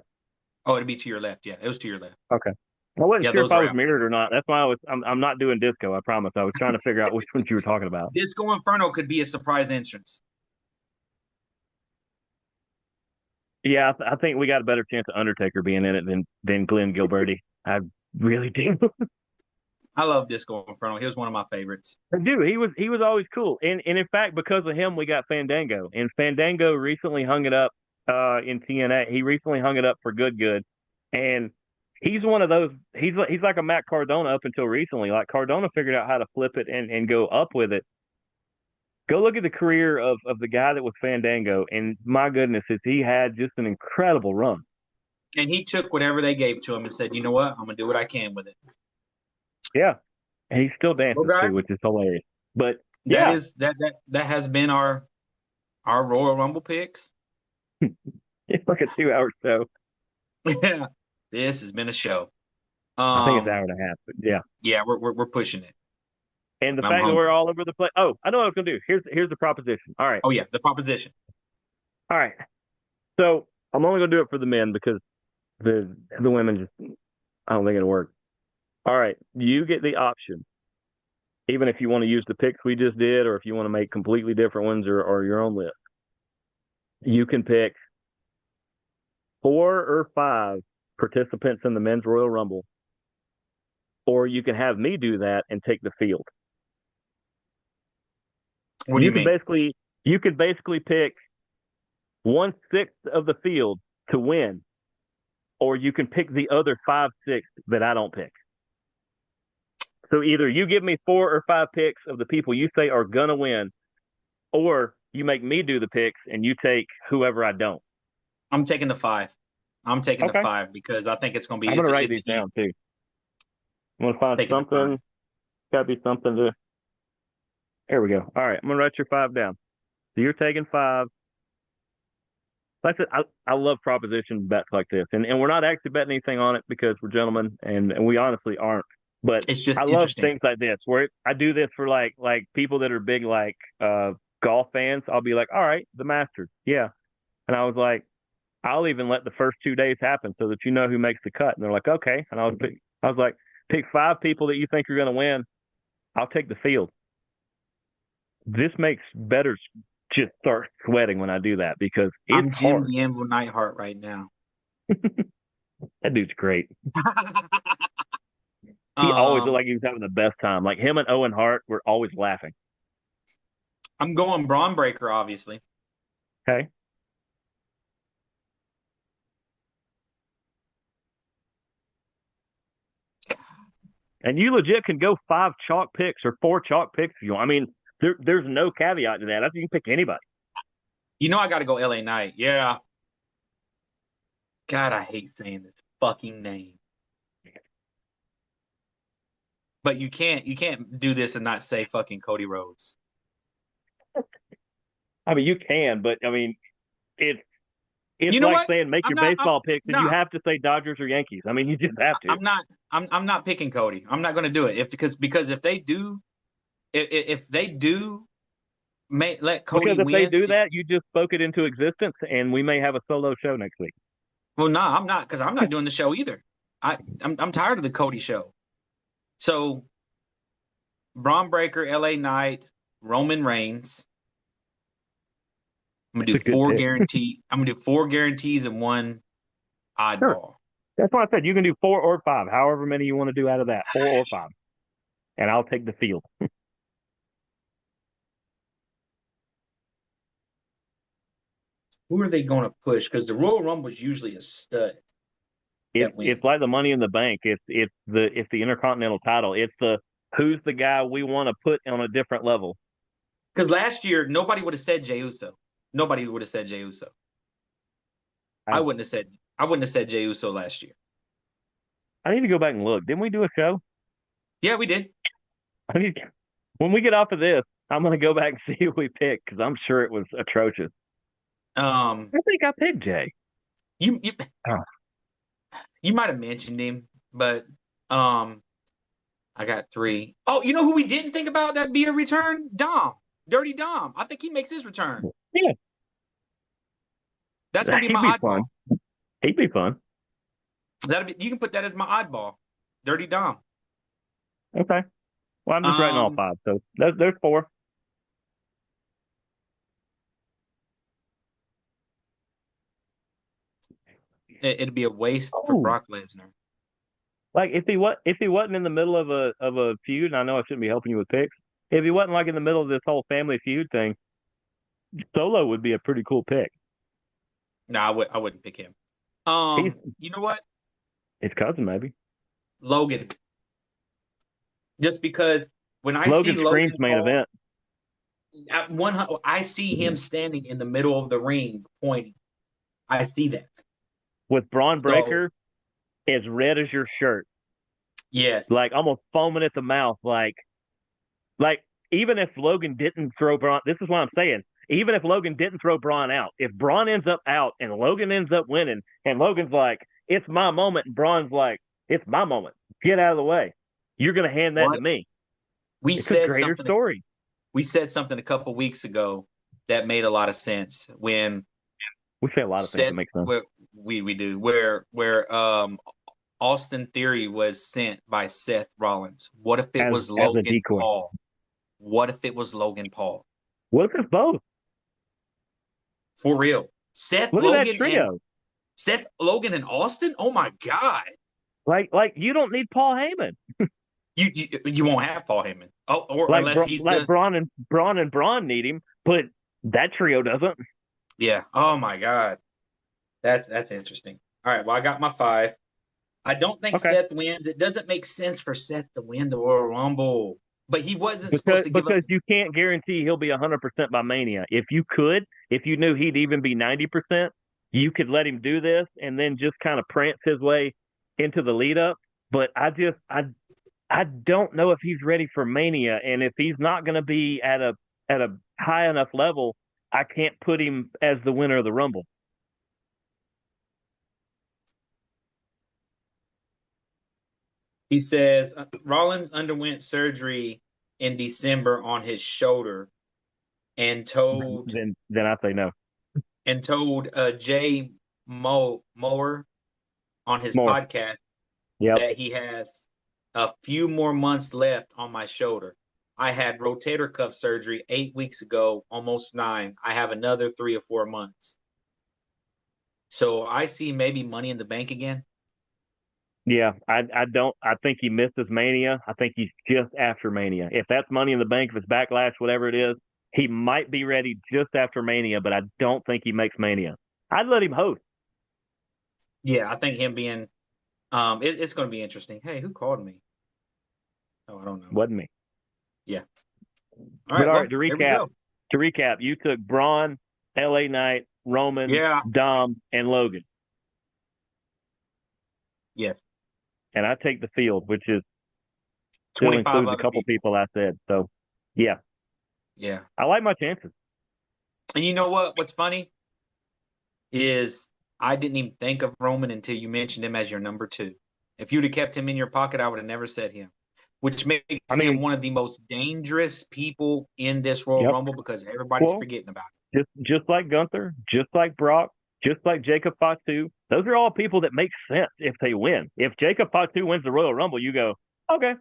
Oh, it'd be to your left. Yeah, it was to your left. Okay. I wasn't Yeah, sure if those I are was out. mirrored or not. That's why I'm not doing disco. I promise. I was trying to figure out which ones you were talking about. Disco Inferno could be a surprise entrance. Yeah, I think we got a better chance of Undertaker being in it than Glenn Gilberti. I really do. I love Disco Inferno. He was one of my favorites. Dude, he was always cool. And in fact, because of him, we got Fandango. And Fandango recently hung it up in TNA. He recently hung it up for good. And he's one of those. He's like a Matt Cardona up until recently. Like Cardona figured out how to flip it and go up with it. Go look at the career of the guy that was Fandango, and my goodness, is he had just an incredible run. And he took whatever they gave to him and said, you know what? I'm gonna do what I can with it. Yeah, and he still dances Okay. too, which is hilarious. But That yeah, is that has been our Royal Rumble picks. it's like a 2 hour show. Yeah. This has been a show. I think it's an hour and a half, but yeah. Yeah, we're pushing it. And the I'm fact that we're hungry. all over the place. Oh, I know what I was gonna do. Here's the proposition. All right, Oh yeah, the proposition. all right. So I'm only gonna do it for the men because the women just I don't think it'll work. All right, you get the option, even if you want to use the picks we just did, or if you want to make completely different ones or your own list. You can pick 4 or 5 participants in the men's Royal Rumble, or you can have me do that and take the field. What do You you could mean? basically pick 1/6 of the field to win, or you can pick the other 5/6 that I don't pick. So either you give me 4 or 5 picks of the people you say are gonna win, or you make me do the picks and you take whoever I don't. I'm taking the 5. I'm taking the Okay. 5 because I think it's gonna be I'm gonna write it's these down too. I'm gonna find taking the 5. something. Gotta be something to. There we go. All right, I'm gonna write your 5 down. So you're taking 5. Like I said, I love proposition bets like this, and we're not actually betting anything on it because we're gentlemen, and we honestly aren't. But It's I just love interesting. things like this where I do this for like people that are big like golf fans. I'll be like, all right, the Masters, yeah. And I was like, I'll even let the first 2 days happen so that you know who makes the cut. And they're like, okay. And I was like, pick 5 people that you think are going to win. I'll take the field. This makes bettors just start sweating when I do that because it's I'm Jim hard. the Anvil Nightheart right now. That dude's great. He always looked um, like he was having the best time. Like him and Owen Hart were always laughing. I'm going Braun Breaker, obviously. Okay. And you legit can go 5 chalk picks or 4 chalk picks if you want. I mean, there's no caveat to that. I think you can pick anybody. You know I got to go LA Knight. Yeah. God, I hate saying this fucking name. But you can't do this and not say fucking Cody Rhodes. I mean, you can, but I mean, it's You it's know like what? saying make I'm your not. I'm baseball picks and you nah. have to say Dodgers or Yankees. I mean, you just have to. I'm not. I'm not picking Cody. I'm not going to do it because if they do, if they do let Because Cody if they win, do that, you just spoke it into existence, and we may have a solo show next week. well, nah, I'm not because I'm not doing the show either. I'm tired of the Cody show. So Braun Breaker, LA Knight, Roman Reigns. I'm gonna do It's a good four pick. guarantee. I'm gonna do 4 guarantees and one Sure. oddball. That's why I said you can do 4 or 5, however many you want to do out of that, 4 or 5, and I'll take the field. Who are they going to push? Because the Royal Rumble is usually a stud It's that it's wins. like the Money in the Bank. It's the Intercontinental title. It's the who's the guy we want to put on a different level. Because last year nobody would have said Jey Uso. Nobody would have said Jey Uso. I I wouldn't have said. I wouldn't have said Jey Uso last year. I need to go back and look. Didn't we do a show? Yeah, we did. I need when we get off of this, I'm gonna go back and see who we picked because I'm sure it was atrocious. Um, I think I picked Jay. you you, Oh, you might have mentioned him, but um, I got three. Oh, you know who we didn't think about that be a return? Dom, Dirty Dom. I think he makes his return. yeah, That's gonna be he'd my be oddball. fun. He'd be fun. That'll be. You can put that as my oddball. Dirty Dom. Okay. Well, I'm just writing all Um, 5, so there's 4. it'd be a waste for Oh, Brock Lesnar. like if he wasn't in the middle of a feud, and I know I shouldn't be helping you with picks. If he wasn't like in the middle of this whole family feud thing, Solo would be a pretty cool pick. No, I wouldn't pick him. He's You know what? his cousin, maybe. Logan. Just because when I see Logan screams Logan main Paul event at I see him standing in the middle of the ring pointing. I see that. with Braun So Breaker as red as your shirt, yes, like almost foaming at the mouth, like even if Logan didn't throw Braun, this is what I'm saying. Even if Logan didn't throw Braun out, if Braun ends up out and Logan ends up winning, and Logan's like, "It's my moment," and Braun's like, "It's my moment. Get out of the way. You're gonna hand that to what me." we It's a said greater something. story. We said something a couple weeks ago that made a lot of sense when We say a lot of things that Seth. make sense. Where we do where Austin Theory was sent by Seth Rollins. What if it was As a Logan decoy. Paul? What if it was Logan Paul? Look at both. For real. Seth Look at that Logan and trio. Seth Logan and Austin? Oh my God. Like you don't need Paul Heyman. You won't have Paul Heyman. Oh, or Like unless he's like the Braun need him, but that trio doesn't. yeah. Oh my God. That's interesting. All right. Well, I got my 5. I don't think Okay. Seth wins. It doesn't make sense for Seth to win the Royal Rumble. But he wasn't supposed Because to give up. because you can't guarantee he'll be 100% by Mania. If you could, if you knew he'd even be 90%, you could let him do this and then just kind of prance his way into the lead up. But I don't know if he's ready for Mania, and if he's not going to be at a high enough level, I can't put him as the winner of the Rumble. He says Rollins underwent surgery in December on his shoulder and told Then I say no. Jay Moore on his More. podcast Yep. that he has a few more months left on my shoulder. I had rotator cuff surgery 8 weeks ago, almost 9. I have another 3 or 4 months. So I see maybe Money in the Bank again. Yeah, I don't. I think he misses Mania. I think he's just after Mania. If that's Money in the Bank, if it's Backlash, whatever it is, he might be ready just after Mania. But I don't think he makes Mania. I'd let him host. Yeah, I think him being it's going to be interesting. Hey, who called me? Oh, I don't know. Wasn't me. Yeah. All But right. all right, Well, there we go. to recap, you took Braun, L.A. Knight, Roman, Yeah. Dom, and Logan, Yes. and I take the field, which is still 25 includes a other couple people. people I said. So, yeah, Yeah. I like my chances. And you know what? What's funny is I didn't even think of Roman until you mentioned him as your number 2. If you'd have kept him in your pocket, I would have never said him, which I makes him mean, one of the most dangerous people in this Royal yep. Rumble because everybody's Well, forgetting about just like Gunther, just like Brock, just like Jacob Fatu. Those are all people that make sense if they win. If Jacob Fatu wins the Royal Rumble, you go, okay. him.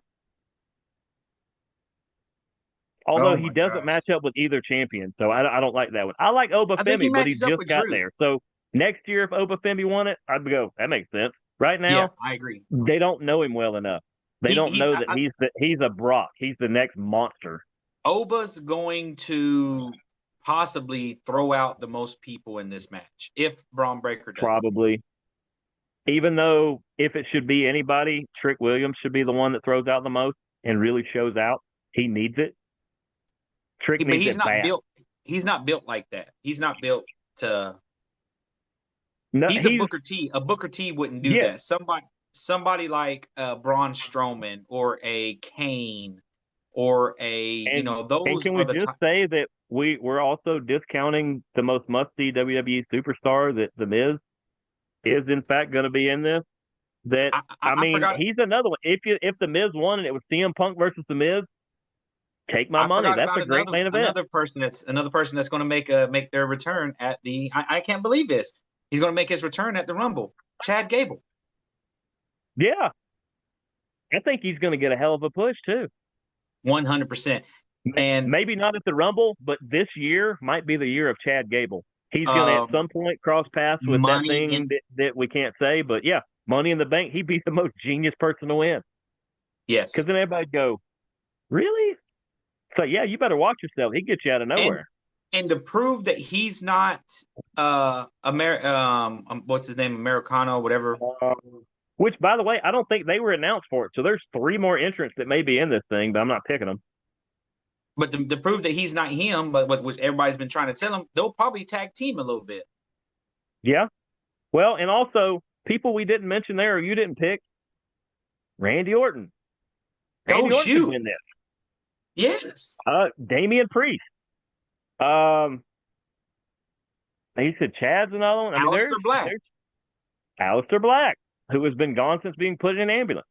Although Oh he my doesn't gosh. match up with either champion, so I don't like that one. I like I think he Obafemi, but he matches up just with got Drew. there. So next year, if Obafemi won it, I'd go, that makes sense. Right Yeah, now, I agree. they don't know him well enough. They He, don't he's know that he's a Brock. He's the next monster. Oba's going to possibly throw out the most people in this match if Braun Breaker does it. Probably. Even though if it should be anybody, Trick Williams should be the one that throws out the most and really shows out. He needs it. Trick But needs he's it not bad. built. He's not built like that. He's not built to. No, He's a he's Booker T. A Booker T wouldn't do yeah. that. Somebody like Braun Strowman or a Kane or a And those can we are the just type. say that we're also discounting the most must see WWE superstar that the Miz is in fact going to be in this? That I I mean, forgot. he's another one. If the Miz won and it was CM Punk versus the Miz, take my I money. forgot That's about a great main event. another person that's going to make their return at the. I can't believe this. He's going to make his return at the Rumble. Chad Gable. Yeah, I think he's going to get a hell of a push too. 100%. And Maybe not at the Rumble, but this year might be the year of Chad Gable. He's going to at um, some point cross paths with that money thing in that we can't say. But yeah, Money in the Bank, he'd be the most genius person to win. Because yes. then everybody'd go, really? So yeah, you better watch yourself. He gets you out of And nowhere. and to prove that he's not what's his name, Americano, whatever. Which, by the way, I don't think they were announced for it. So there's 3 more entrants that may be in this thing, but I'm not picking them. But to prove that he's not him, but what which everybody's been trying to tell him, they'll probably tag team a little bit. Yeah. Well, and also people we didn't mention there or you didn't pick, Randy Orton. Oh Randy Orton could shoot. win this. Yes. Damian Priest. Um, he said Chad's another one. I mean, Aleister Black. there's Aleister Black, who has been gone since being put in an ambulance.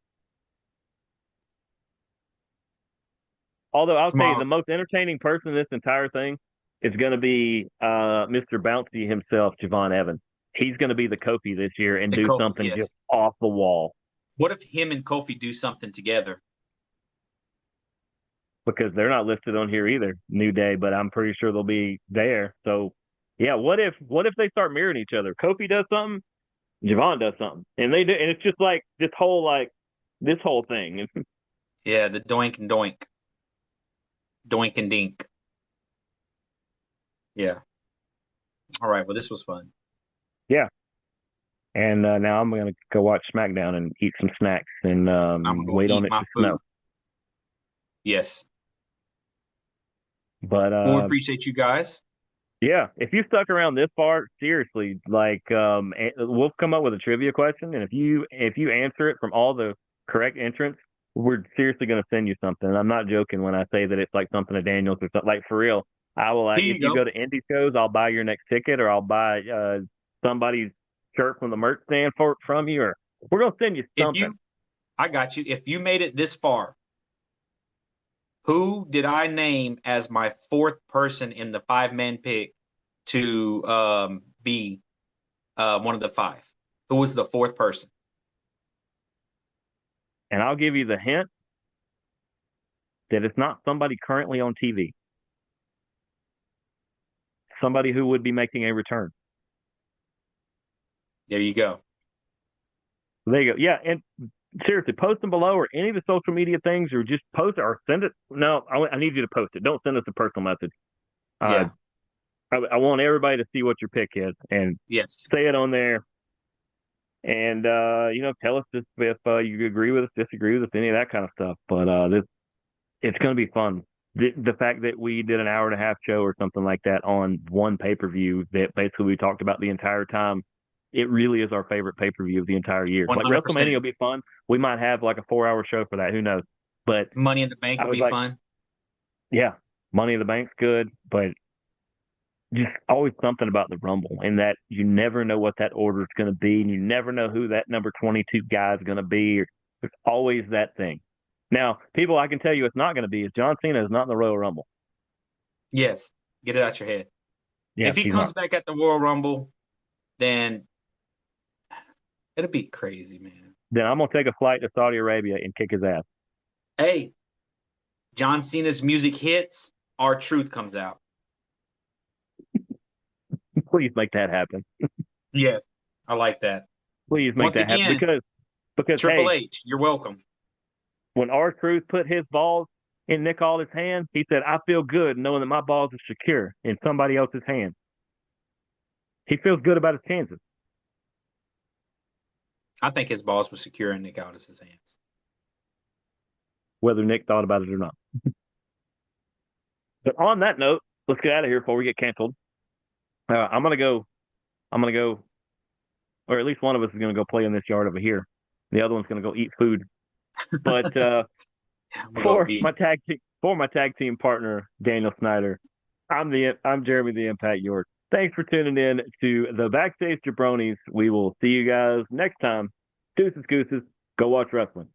Although I'll tell you, Tomorrow. the most entertaining person in this entire thing is going to be Mr. Bouncy himself, Javon Evans. He's going to be the Kofi this year and The do Kofi, something yes. just off the wall. What if him and Kofi do something together? Because they're not listed on here either, New Day, but I'm pretty sure they'll be there. So, yeah, what if they start mirroring each other? Kofi does something, Javon does something, and they do, and it's just like this whole thing. Yeah, the doink and doink. Doink and dink. Yeah. All right. Well, this was fun. Yeah. And now I'm going to go watch SmackDown and eat some snacks and I'm gonna wait eat on it my to food. snow. Yes. But Well, we appreciate you guys. yeah, if you stuck around this far, seriously, like we'll come up with a trivia question, and if you answer it from all the correct entrants, we're seriously going to send you something. And I'm not joking when I say that it's like something of Daniels or something. Like for real, I will like Here if you you go. go to indie shows, I'll buy your next ticket, or I'll buy somebody's shirt from the merch stand from you, or we're going to send you If you something. I got you. If you made it this far, who did I name as my fourth person in the 5-man pick to be one of the five? Who was the fourth person? And I'll give you the hint that it's not somebody currently on TV. Somebody who would be making a return. There you go. There you go. Yeah, and seriously, post them below or any of the social media things, or just post it or send it. No, I need you to post it. Don't send us a personal message. Uh, Yeah. I want everybody to see what your pick is and Yes. say it on there. And tell us if you agree with us, disagree with us, any of that kind of stuff. But it's going to be fun. The fact that we did an hour and a half show or something like that on one pay per view that basically we talked about the entire time. It really is our favorite pay per view of the entire year. Like 100%. WrestleMania will be fun. We might have like a 4 hour show for that. Who knows? But Money in the Bank I will was be like, fun. yeah, Money in the Bank's good, but just always something about the Rumble and that you never know what that order is going to be, and you never know who that number 22 guy is going to be. There's always that thing. Now, people, I can tell you it's not going to be is John Cena is not in the Royal Rumble. Yes. Get it out your head. Yeah, If he he's comes not. back at the Royal Rumble, then it'll be crazy, man. Then I'm going to take a flight to Saudi Arabia and kick his ass. Hey, John Cena's music hits, R-Truth comes out. Please make that happen. Yes, I like that. Please make Once that happen again, because Triple hey, H, you're welcome. when R-Truth put his balls in Nick Aldis' hand, he said, "I feel good knowing that my balls are secure in somebody else's hand." He feels good about his chances, I think his balls were secure in Nick Aldis' hands. whether Nick thought about it or not. But on that note, let's get out of here before we get canceled. I'm gonna go. I'm gonna go, or at least one of us is gonna go play in this yard over here. The other one's gonna go eat food. But We'll go eat. for my tag team partner Daniel Snyder, I'm Jeremy the Impact York. Thanks for tuning in to the Backstage Jabronis. We will see you guys next time. Deuces, gooses. Go watch wrestling.